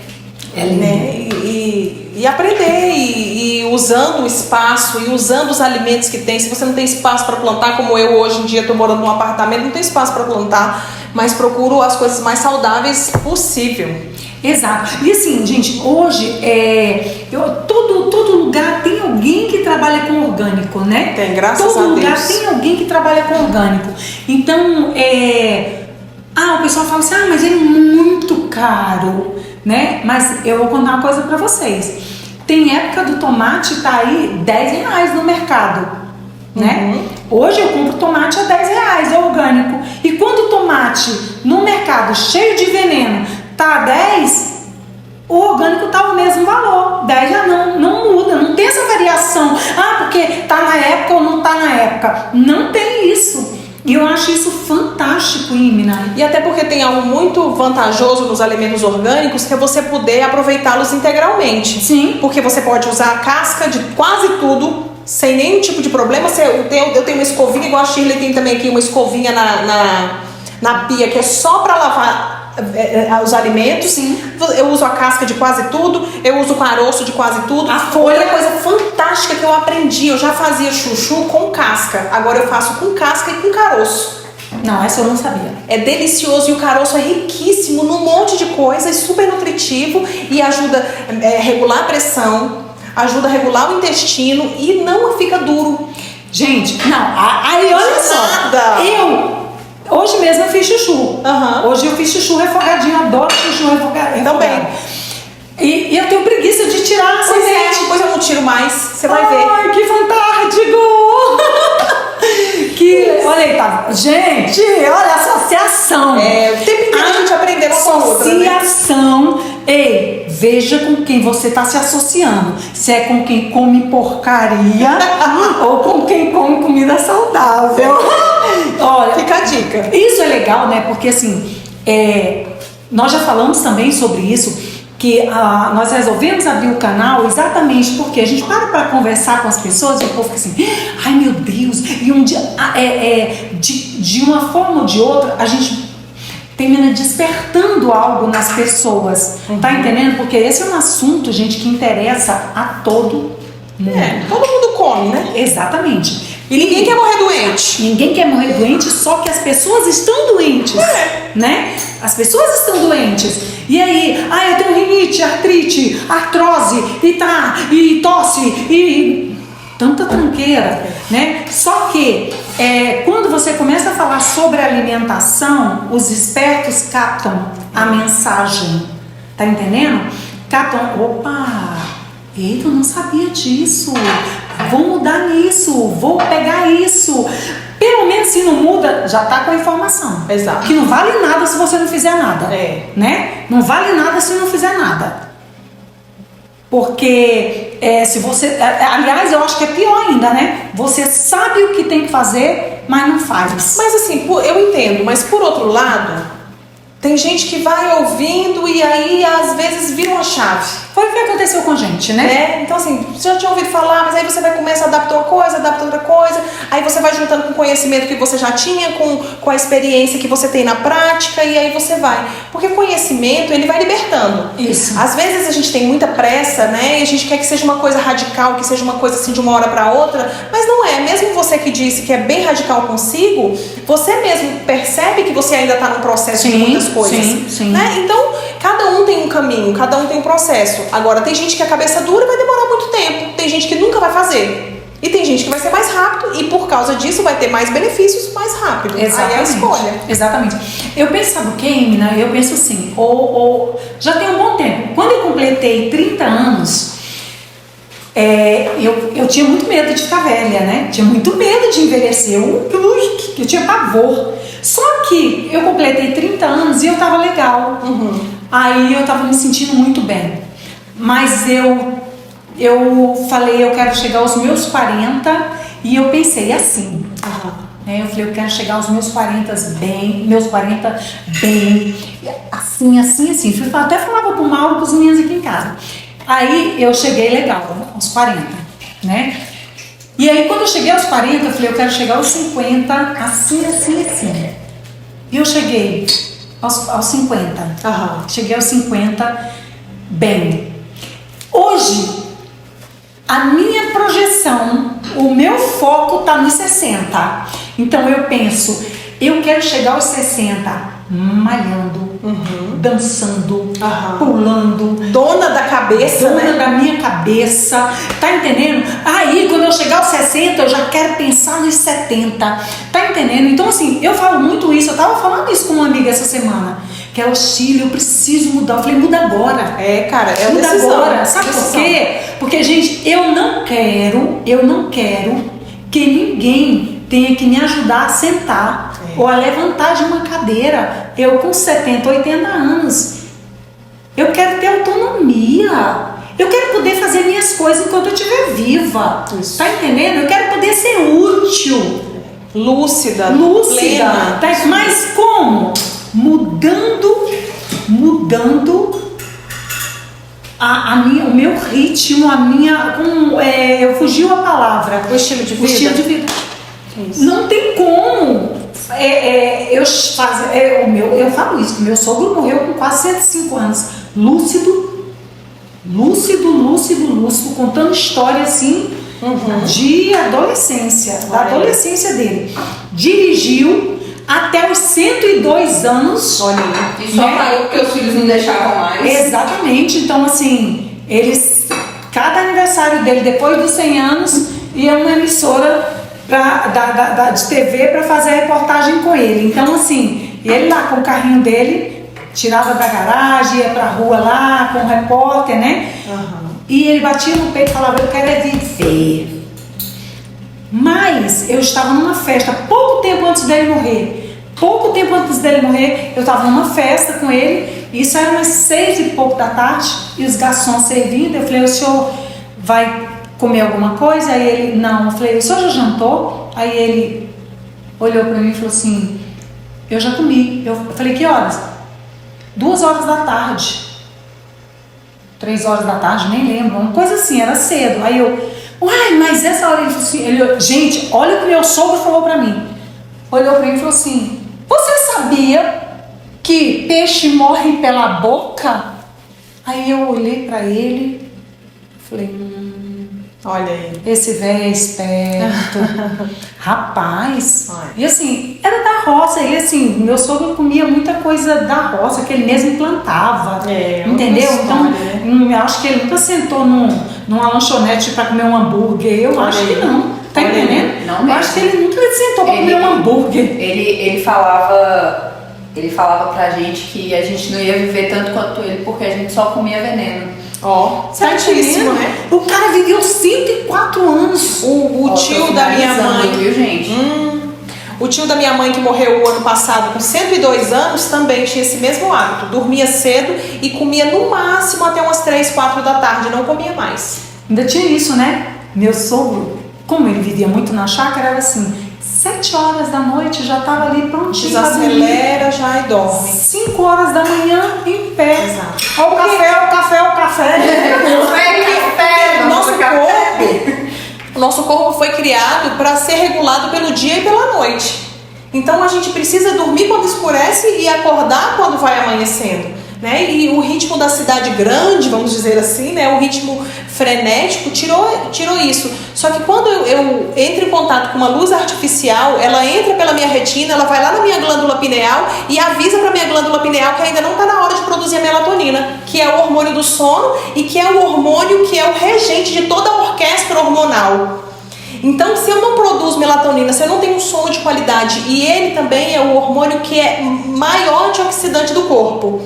É lindo. Né? E e aprender e usando o espaço e usando os alimentos que tem. Se você não tem espaço para plantar, como eu hoje em dia estou morando num apartamento, não tem espaço para plantar, mas procuro as coisas mais saudáveis possível. Exato. E assim, gente, hoje todo lugar tem alguém que trabalha com orgânico, né? Tem, graças a Deus. Todo lugar tem alguém que trabalha com orgânico. Então, o pessoal fala assim, mas é muito caro, né? Mas eu vou contar uma coisa pra vocês. Tem época do tomate tá aí R$10 no mercado, né? Hoje eu compro tomate a R$10, orgânico. E quando o tomate no mercado cheio de veneno tá 10, o orgânico tá o mesmo valor. 10 já não muda, não tem essa variação. Porque tá na época ou não tá na época. Não tem isso. E eu acho isso fantástico, Imna. E até porque tem algo muito vantajoso nos alimentos orgânicos, que é você poder aproveitá-los integralmente. Sim. Porque você pode usar a casca de quase tudo sem nenhum tipo de problema. Eu tenho uma escovinha, igual a Shirley tem também aqui, uma escovinha na pia que é só para lavar os alimentos. Sim. Eu uso a casca de quase tudo, eu uso o caroço de quase tudo. A folha. Outra coisa fantástica que eu aprendi, eu já fazia chuchu com casca, agora eu faço com casca e com caroço. Não, essa eu não sabia. É delicioso e o caroço é riquíssimo num monte de coisas, super nutritivo e ajuda a regular a pressão, ajuda a regular o intestino e não fica duro. Gente, aí olha só. Hoje mesmo eu fiz chuchu. Hoje eu fiz chuchu refogadinho, adoro chuchu refogado. Também. E eu tenho preguiça de tirar a semente. Depois eu não tiro mais, você vai ver. Ai, que fantástico! Olha aí, tá. Gente, olha, associação. O tempo inteiro a gente aprende uma com a outra, né? Associação. Ei, veja com quem você está se associando. Se é com quem come porcaria ou com quem come comida saudável. Olha, fica a dica. Isso é legal, né? Porque assim, nós já falamos também sobre isso, que nós resolvemos abrir o canal exatamente porque a gente para conversar com as pessoas e o povo fica assim, ai meu Deus, e um dia, de uma forma ou de outra, a gente termina despertando algo nas pessoas, tá entendendo? Porque esse é um assunto, gente, que interessa a todo mundo. Todo mundo come, né? Exatamente. E ninguém quer morrer doente. Ninguém quer morrer doente, só que as pessoas estão doentes, né? As pessoas estão doentes. E aí, eu tenho rinite, artrite, artrose, e tosse, e tanta tranqueira, né? Só que quando você começa a falar sobre alimentação, os espertos captam a mensagem, tá entendendo? Captam, opa, eita, eu não sabia disso, vou mudar nisso, vou pegar isso. Pelo menos se não muda, já tá com a informação. Exato. Que não vale nada se você não fizer nada. Né? Não vale nada se não fizer nada. Porque se você... aliás, eu acho que é pior ainda, né? Você sabe o que tem que fazer, mas não faz. Mas assim, eu entendo, mas por outro lado, tem gente que vai ouvindo e aí às vezes vira uma chave. Foi o que aconteceu com a gente, né? Então assim, você já tinha ouvido falar, mas aí você vai começar a adaptar uma coisa, adapta outra coisa, aí você vai juntando com o conhecimento que você já tinha, com a experiência que você tem na prática, e aí você vai. Porque conhecimento, ele vai libertando. Isso. Às vezes a gente tem muita pressa, né? E a gente quer que seja uma coisa radical, que seja uma coisa assim de uma hora para outra, mas não é. Mesmo você que disse que é bem radical consigo, você mesmo percebe que você ainda está num processo de muitas coisas. Sim. Né? Então, cada um tem um caminho, cada um tem um processo. Agora, tem gente que a cabeça dura e vai demorar muito tempo. Tem gente que nunca vai fazer. E tem gente que vai ser mais rápido e por causa disso vai ter mais benefícios mais rápido. Exatamente. Aí é a escolha. Exatamente. Eu penso, sabe o que, Imna? Eu penso assim, já tem um bom tempo. Quando eu completei 30 anos, eu tinha muito medo de ficar velha, né? Tinha muito medo de envelhecer. Eu tinha pavor. Só que eu completei 30 anos e eu tava legal. Aí eu tava me sentindo muito bem. Mas eu falei, eu quero chegar aos meus 40 e eu pensei assim. Eu falei, eu quero chegar aos meus 40 bem, assim. Até falava pro Mauro, pros meninos aqui em casa. Aí eu cheguei legal, aos 40, né? E aí quando eu cheguei aos 40, eu falei, eu quero chegar aos 50, assim. E eu cheguei aos 50. Cheguei aos 50 bem. Hoje, a minha projeção, o meu foco está nos 60. Então eu penso, eu quero chegar aos 60 malhando, dançando, pulando, dona da cabeça, dona da minha cabeça, tá entendendo? Aí quando eu chegar aos 60 eu já quero pensar nos 70, tá entendendo? Então assim, eu falo muito isso, eu tava falando isso com uma amiga essa semana, que ela, Chile, eu preciso mudar. Eu falei, muda agora. É, cara, é muda decisão, agora. Sabe por quê? Porque, gente, eu não quero que ninguém tenha que me ajudar a sentar ou a levantar de uma cadeira. Eu com 70, 80 anos. Eu quero ter autonomia. Eu quero poder fazer minhas coisas enquanto eu estiver viva. Isso. Tá entendendo? Eu quero poder ser útil. Lúcida, Plena. Tá? Mas como? Mudando o meu ritmo, eu fugiu a palavra. O estilo de vida. O estilo de vida. Isso. Não tem como. Eu falo isso, que meu sogro morreu com quase 105 anos. Lúcido, contando história assim de adolescência, da adolescência dele. Dirigiu até os 102 anos. Olha aí. E só parou porque os filhos não deixavam mais. Exatamente. Então, assim, cada aniversário dele, depois dos 100 anos, ia uma emissora de TV para fazer a reportagem com ele. Então, assim, ele lá com o carrinho dele, tirava da garagem, ia pra rua lá com o repórter, né? E ele batia no peito e falava, eu quero viver. Mas eu estava numa festa, pouco tempo antes dele morrer, eu estava numa festa com ele, isso era umas 6 e pouco da tarde, e os garçons servindo, eu falei, o senhor vai comer alguma coisa? Aí ele, não. Eu falei, o senhor já jantou? Aí ele olhou para mim e falou assim, eu já comi. Eu falei, que horas? 2 horas da tarde. 3 horas da tarde, nem lembro, uma coisa assim, era cedo. Aí eu, uai, mas essa hora ele falou assim, gente, olha o que meu sogro falou pra mim. Olhou pra mim e falou assim, você sabia que peixe morre pela boca? Aí eu olhei pra ele, falei, olha aí. Esse velho é esperto. Rapaz. Ai. E assim, era da roça. E assim, meu sogro comia muita coisa da roça que ele mesmo plantava. Entendeu? História, então, né? eu acho que ele nunca sentou numa lanchonete para comer um hambúrguer. Eu acho que não. Tá entendendo? Não eu mesmo. acho que ele nunca sentou para comer um hambúrguer. Ele falava pra gente que a gente não ia viver tanto quanto ele porque a gente só comia veneno. Certíssimo, né? O cara viveu 104 anos. O tio da minha mãe, viu, gente? O tio da minha mãe que morreu o ano passado com 102 anos também tinha esse mesmo hábito. Dormia cedo e comia no máximo até umas 3, 4 da tarde, não comia mais. Ainda tinha isso, né? Meu sogro, como ele vivia muito na chácara, era assim, 7 horas da noite já estava ali prontinho para dormir. Desacelera já e dorme. 5 horas da manhã em pé. Exato. Ó, o café. O nosso corpo foi criado para ser regulado pelo dia e pela noite. Então a gente precisa dormir quando escurece e acordar quando vai amanhecendo. Né? E o ritmo da cidade grande, vamos dizer assim, né? O ritmo frenético tirou isso. Só que quando eu entro em contato com uma luz artificial, ela entra pela minha retina, ela vai lá na minha glândula pineal e avisa para minha glândula pineal que ainda não está na hora de produzir a melatonina, que é o hormônio do sono e que é o hormônio que é o regente de toda a orquestra hormonal. Então, se eu não produzo melatonina, se eu não tenho um sono de qualidade, e ele também é o hormônio que é maior antioxidante do corpo,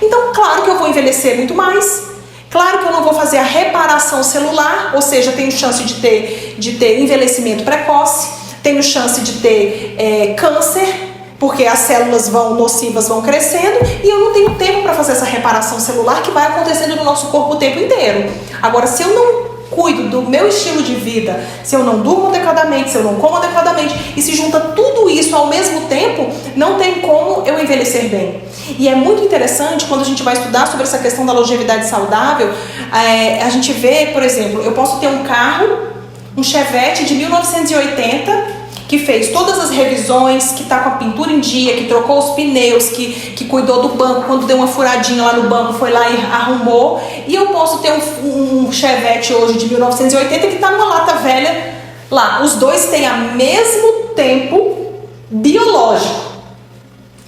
então, claro que eu vou envelhecer muito mais, claro que eu não vou fazer a reparação celular, ou seja, tenho chance de ter envelhecimento precoce, tenho chance de ter câncer, porque as células nocivas vão crescendo e eu não tenho tempo para fazer essa reparação celular que vai acontecendo no nosso corpo o tempo inteiro. Agora, se eu não cuido do meu estilo de vida, se eu não durmo adequadamente, se eu não como adequadamente e se junta tudo isso ao mesmo tempo, não tem como eu envelhecer bem. E é muito interessante quando a gente vai estudar sobre essa questão da longevidade saudável, a gente vê, por exemplo, eu posso ter um carro, um Chevette de 1980 que fez todas as revisões, que tá com a pintura em dia, que trocou os pneus, que cuidou do banco, quando deu uma furadinha lá no banco, foi lá e arrumou. E eu posso ter um Chevette hoje de 1980 que tá numa lata velha lá. Os dois têm o mesmo tempo biológico.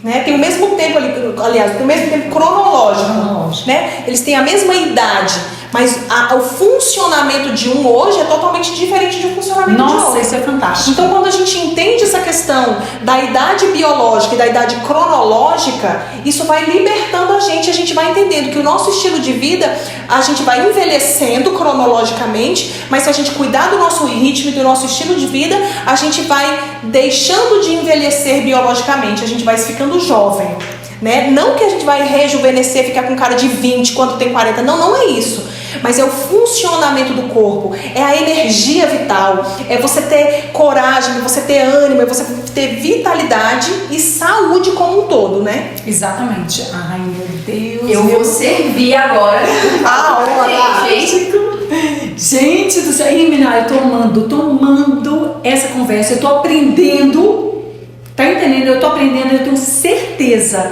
Né? Tem o mesmo tempo ali, aliás, tem o mesmo tempo cronológico. Né? Eles têm a mesma idade, mas o funcionamento de um hoje é totalmente diferente do funcionamento de outro. Nossa, isso é fantástico. Então, quando a gente entende essa questão da idade biológica e da idade cronológica, isso vai libertando a gente vai entendendo que o nosso estilo de vida, a gente vai envelhecendo cronologicamente, mas se a gente cuidar do nosso ritmo e do nosso estilo de vida, a gente vai deixando de envelhecer biologicamente, a gente vai ficando jovem. Né? Não que a gente vai rejuvenescer, ficar com cara de 20 quando tem 40, não é isso, mas é o funcionamento do corpo, é a energia vital, é você ter coragem, é você ter ânimo, é você ter vitalidade e saúde como um todo, né? Exatamente. Ai, meu Deus. Eu vou servir agora. Gente do céu, menina, eu tô amando essa conversa, eu tô aprendendo. Tá entendendo? Eu tô aprendendo, eu tenho certeza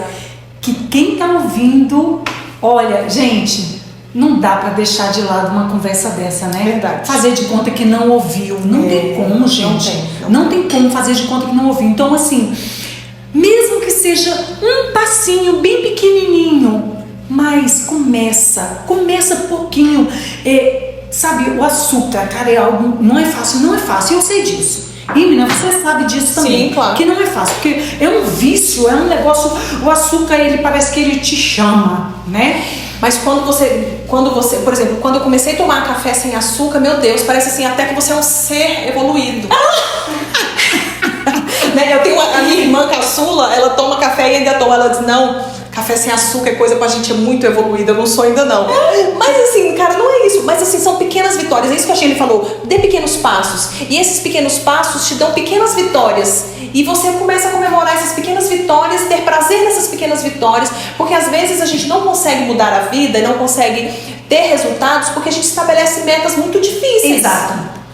que quem tá ouvindo, olha, gente, não dá pra deixar de lado uma conversa dessa, né? Verdade. Fazer de conta que não ouviu. Não tem como, gente. Não tem como fazer de conta que não ouviu. Então, assim, mesmo que seja um passinho bem pequenininho, mas começa pouquinho. Sabe, o açúcar, cara, é algo, não é fácil, eu sei disso. E, menina, você sabe disso também. Sim, claro. Que não é fácil, porque é um vício, é um negócio. O açúcar, ele parece que ele te chama, né? Mas quando você, por exemplo, quando eu comecei a tomar café sem açúcar, meu Deus, parece assim, até que você é um ser evoluído. Né? Eu tenho a minha irmã caçula, ela toma café e ainda toma, ela diz, não, café sem açúcar é coisa pra gente muito evoluída, eu não sou ainda não. Mas assim, cara, não é isso. Mas assim, são pequenas vitórias. É isso que a Shirley falou. Dê pequenos passos. E esses pequenos passos te dão pequenas vitórias. E você começa a comemorar essas pequenas vitórias, ter prazer nessas pequenas vitórias. Porque às vezes a gente não consegue mudar a vida, não consegue ter resultados, porque a gente estabelece metas muito difíceis. Exato.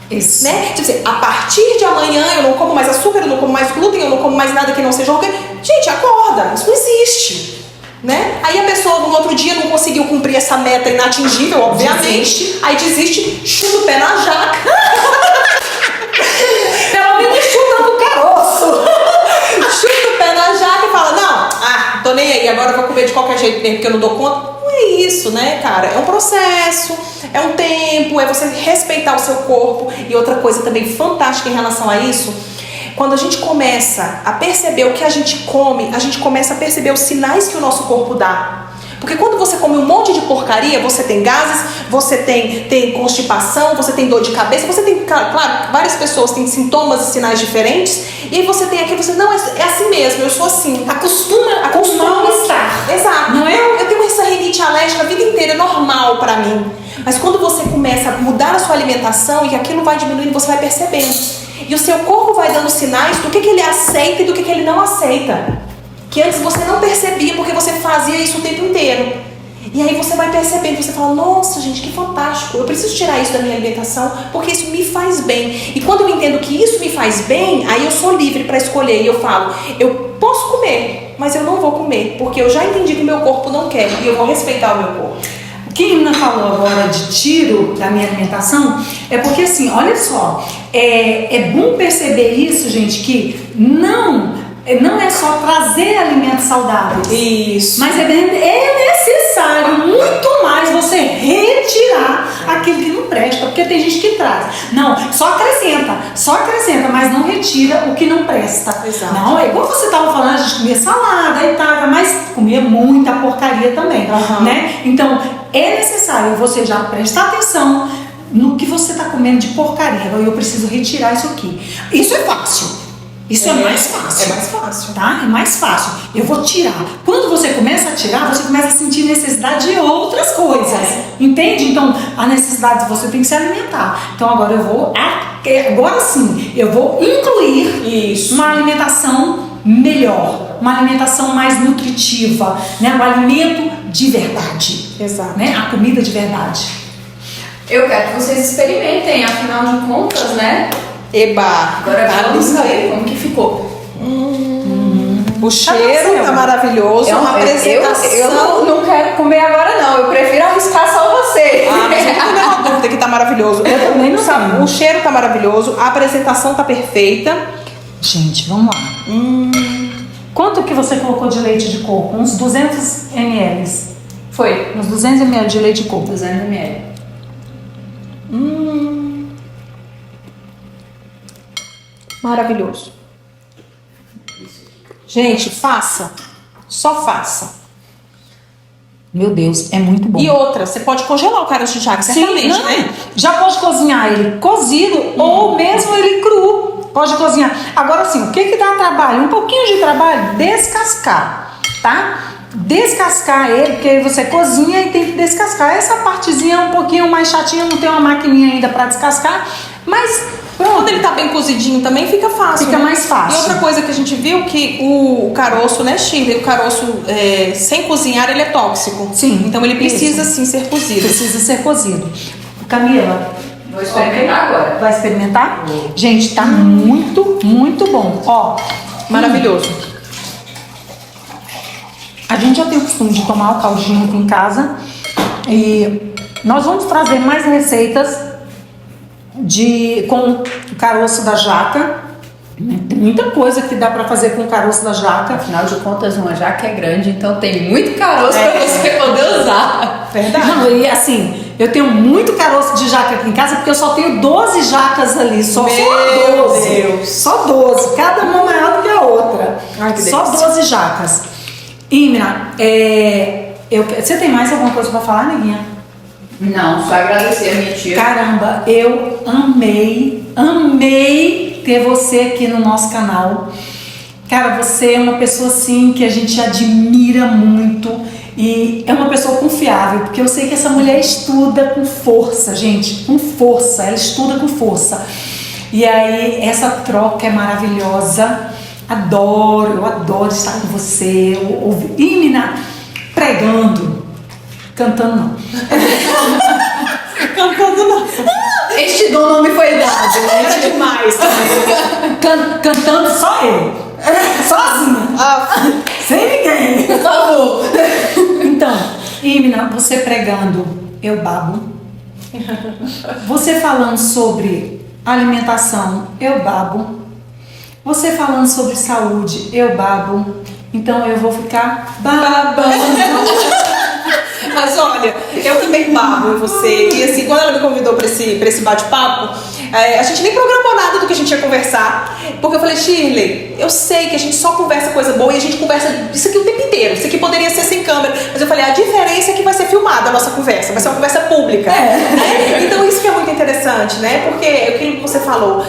Isso. Né? Tipo assim, a partir de amanhã eu não como mais açúcar, eu não como mais glúten, eu não como mais nada que não seja orgânico. Gente, acorda. Isso não existe. Né? Aí a pessoa no outro dia não conseguiu cumprir essa meta inatingível, obviamente. Aí desiste, chuta o pé na jaca. Pelo menos chuta no caroço. Chuta o pé na jaca e fala, não, tô nem aí, agora eu vou comer de qualquer jeito mesmo, porque eu não dou conta. Não é isso, né, cara? É um processo, é um tempo, é você respeitar o seu corpo. E outra coisa também fantástica em relação a isso, quando a gente começa a perceber o que a gente come, a gente começa a perceber os sinais que o nosso corpo dá. Porque quando você come um monte de porcaria, você tem gases, você tem constipação, você tem dor de cabeça, você tem, claro, várias pessoas têm sintomas e sinais diferentes, e aí você tem aquilo, você, não, é assim mesmo, eu sou assim. Acostuma a estar. Exato. Não é? Eu tenho essa rinite alérgica a vida inteira, é normal pra mim. Mas quando você começa a mudar a sua alimentação e aquilo vai diminuindo, você vai percebendo. E o seu corpo vai dando sinais do que ele aceita e do que ele não aceita. Que antes você não percebia porque você fazia isso o tempo inteiro. E aí você vai percebendo, você fala, nossa gente, que fantástico, eu preciso tirar isso da minha alimentação porque isso me faz bem. E quando eu entendo que isso me faz bem, aí eu sou livre para escolher e eu falo, eu posso comer, mas eu não vou comer, porque eu já entendi que o meu corpo não quer e eu vou respeitar o meu corpo. O que a Ana falou agora de tiro da minha alimentação é porque assim, olha só, é bom perceber isso, gente, que não é só trazer alimentos saudáveis. Isso. Mas é necessário muito mais você retirar aquilo que não presta, porque tem gente que traz. Não, só acrescenta, mas não retira o que não presta. Exato. Não, é igual você estava falando, a gente comia salada e tal, mas comia muita porcaria também, né? Então, é necessário você já prestar atenção no que você está comendo de porcaria. Eu preciso retirar isso aqui. Isso é fácil. Isso é mais fácil. É mais fácil. Tá? É mais fácil. Eu vou tirar. Quando você começa a tirar, você começa a sentir necessidade de outras coisas. Entende? Então, a necessidade de você tem que se alimentar. Então, agora sim, eu vou incluir uma alimentação melhor, uma alimentação mais nutritiva, né? Um alimento de verdade. Exato. Né? A comida de verdade. Eu quero que vocês experimentem, afinal de contas, né? Eba! Agora vamos ver como que ficou. O cheiro tá maravilhoso. A apresentação. Eu não quero comer agora, não. Eu prefiro arriscar só você. Mas eu não tenho nenhuma dúvida que tá maravilhoso. Eu também não sei. O cheiro tá maravilhoso, a apresentação tá perfeita. Gente, vamos lá. Quanto que você colocou de leite de coco? Uns 200 ml. Foi. Uns 200 ml de leite de coco. 200 ml. Maravilhoso. Gente, faça. Só faça. Meu Deus, é muito bom. E outra, você pode congelar o caroço de jaca, certamente, não, né? Já pode cozinhar ele cozido ou mesmo ele cru. Pode cozinhar. Agora sim, o que dá trabalho? Um pouquinho de trabalho, descascar, tá? Descascar ele, porque aí você cozinha e tem que descascar. Essa partezinha é um pouquinho mais chatinha, não tem uma maquininha ainda pra descascar, mas pronto. Quando ele tá bem cozidinho também fica fácil. Fica né? mais fácil. E outra coisa que a gente viu que o caroço, né, Shirley? O caroço sem cozinhar ele é tóxico. Sim. Então ele precisa sim ser cozido. Precisa ser cozido. Camila, Vou experimentar agora. vai experimentar? Gente, tá muito, muito bom. Ó, Maravilhoso. a gente já tem o costume de tomar o caldinho aqui em casa e nós vamos trazer mais receitas com o caroço da jaca. Tem muita coisa que dá pra fazer com o caroço da jaca. Afinal de contas, uma jaca é grande, então tem muito caroço pra você poder usar. Verdade. Não, e assim, eu tenho muito caroço de jaca aqui em casa porque eu só tenho 12 jacas ali. Só Meu 12. Deus. Só 12. Cada uma maior do que a outra. Ai, que só delícia. 12 jacas. Imna, você tem mais alguma coisa pra falar, neguinha? Não, só agradecer a minha tia. Caramba, eu amei ter você aqui no nosso canal. Cara, você é uma pessoa assim que a gente admira muito e é uma pessoa confiável, porque eu sei que essa mulher estuda com força, gente, com força, ela estuda com força. E aí essa troca é maravilhosa. Eu adoro estar com você. Imna, pregando, cantando não. Cantando não. Este dom não me foi dado, né? Era demais também. Cantando só eu. Sozinha. Sem ninguém. Por favor. Então, Imna, você pregando, eu babo. Você falando sobre alimentação, eu babo. Você falando sobre saúde, eu babo. Então eu vou ficar babando. Mas olha, eu também babo em você. E assim, quando ela me convidou pra esse bate-papo, a gente nem programou nada do que a gente ia conversar. Porque eu falei, Shirley, eu sei que a gente só conversa coisa boa e a gente conversa isso aqui o tempo inteiro. Isso aqui poderia ser sem câmera. Mas eu falei, a diferença é que vai ser filmada a nossa conversa. Vai ser uma conversa pública. Né? Então isso que é muito interessante, né? Porque aquilo que você falou,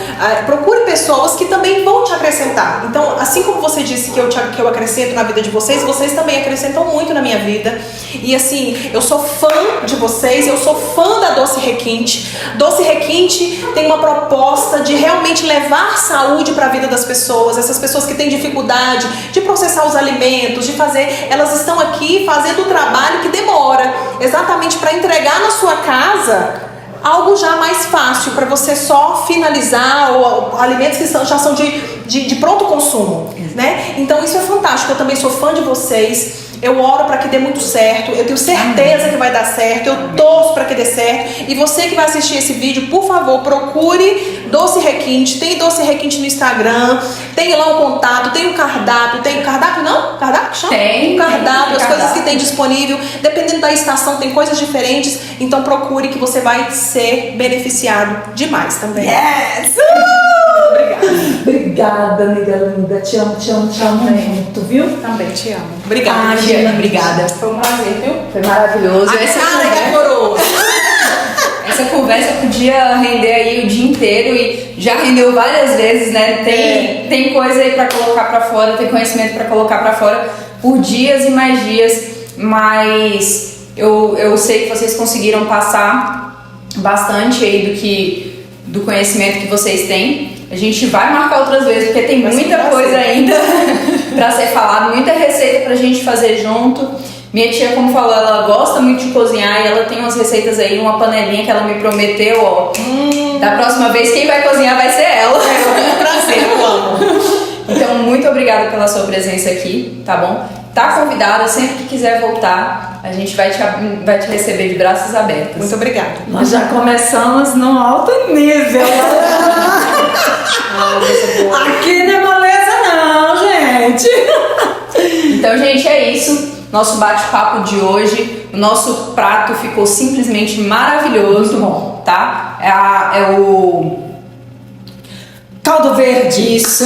procure pessoas que também vão te acrescentar. Então, assim como você disse que eu acrescento na vida de vocês, vocês também acrescentam muito na minha vida. E assim, eu sou fã de vocês, eu sou fã da Doce Requinte. Doce Requinte tem uma proposta de realmente levar saúde para a vida das pessoas. Essas pessoas que têm dificuldade de processar os alimentos, de fazer, elas estão aqui fazendo o trabalho que demora, exatamente para entregar na sua casa algo já mais fácil, para você só finalizar, ou alimentos que já são de pronto consumo, né? Então isso é fantástico, eu também sou fã de vocês. Eu oro para que dê muito certo. Eu tenho certeza que vai dar certo. Eu torço para que dê certo. E você que vai assistir esse vídeo, por favor, procure Doce Requinte. Tem Doce Requinte no Instagram. Tem lá um contato. Tem um cardápio. Tem cardápio? Não? Cardápio que chama? Tem. Um cardápio. As cardápio. coisas que tem disponível. Dependendo da estação, tem coisas diferentes. Então procure que você vai ser beneficiado demais também. Yes! Obrigada, amiga linda. Te amo muito, viu? Também te amo. Obrigada. Ai, Tia, obrigada. Foi um prazer, viu? Foi maravilhoso. A cara e a coroa. Essa conversa podia render aí o dia inteiro e já rendeu várias vezes, né? Tem coisa aí pra colocar pra fora, tem conhecimento pra colocar pra fora por dias e mais dias, mas eu sei que vocês conseguiram passar bastante aí do conhecimento que vocês têm. A gente vai marcar outras vezes, porque tem muita coisa ainda pra ser falado, muita receita pra gente fazer junto. Minha tia, como falou, ela gosta muito de cozinhar e ela tem umas receitas aí, uma panelinha que ela me prometeu, ó. Da próxima vez, quem vai cozinhar vai ser ela. É um prazer, eu amo. Então, muito obrigada pela sua presença aqui, tá bom? Tá convidada, sempre que quiser voltar, a gente vai te receber de braços abertos. Muito obrigada. Nós já começamos num alto nível. Aqui não é moleza não, gente. Então, gente, é isso. Nosso bate-papo de hoje. O nosso prato ficou simplesmente maravilhoso. Muito bom. Tá? É o Caldo verde. Isso.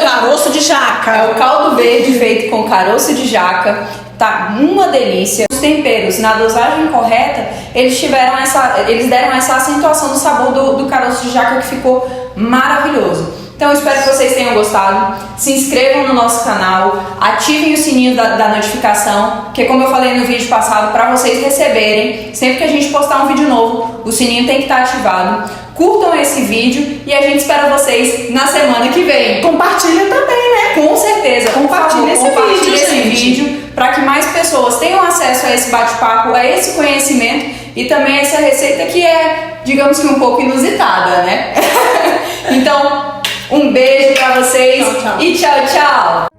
Caroço de jaca. É o caldo verde feito com caroço de jaca. Tá uma delícia. Os temperos, na dosagem correta, eles deram essa acentuação do sabor do caroço de jaca que ficou maravilhoso. Então eu espero que vocês tenham gostado. Se inscrevam no nosso canal, ativem o sininho da notificação, porque como eu falei no vídeo passado, para vocês receberem, sempre que a gente postar um vídeo novo, o sininho tem que estar ativado. Curtam esse vídeo e a gente espera vocês na semana que vem. Compartilha também, né? Com certeza, Compartilha esse vídeo para que mais pessoas tenham acesso a esse bate-papo, a esse conhecimento e também a essa receita que é, digamos que um pouco inusitada, né? Então, um beijo para vocês. Tchau, tchau. E tchau, tchau!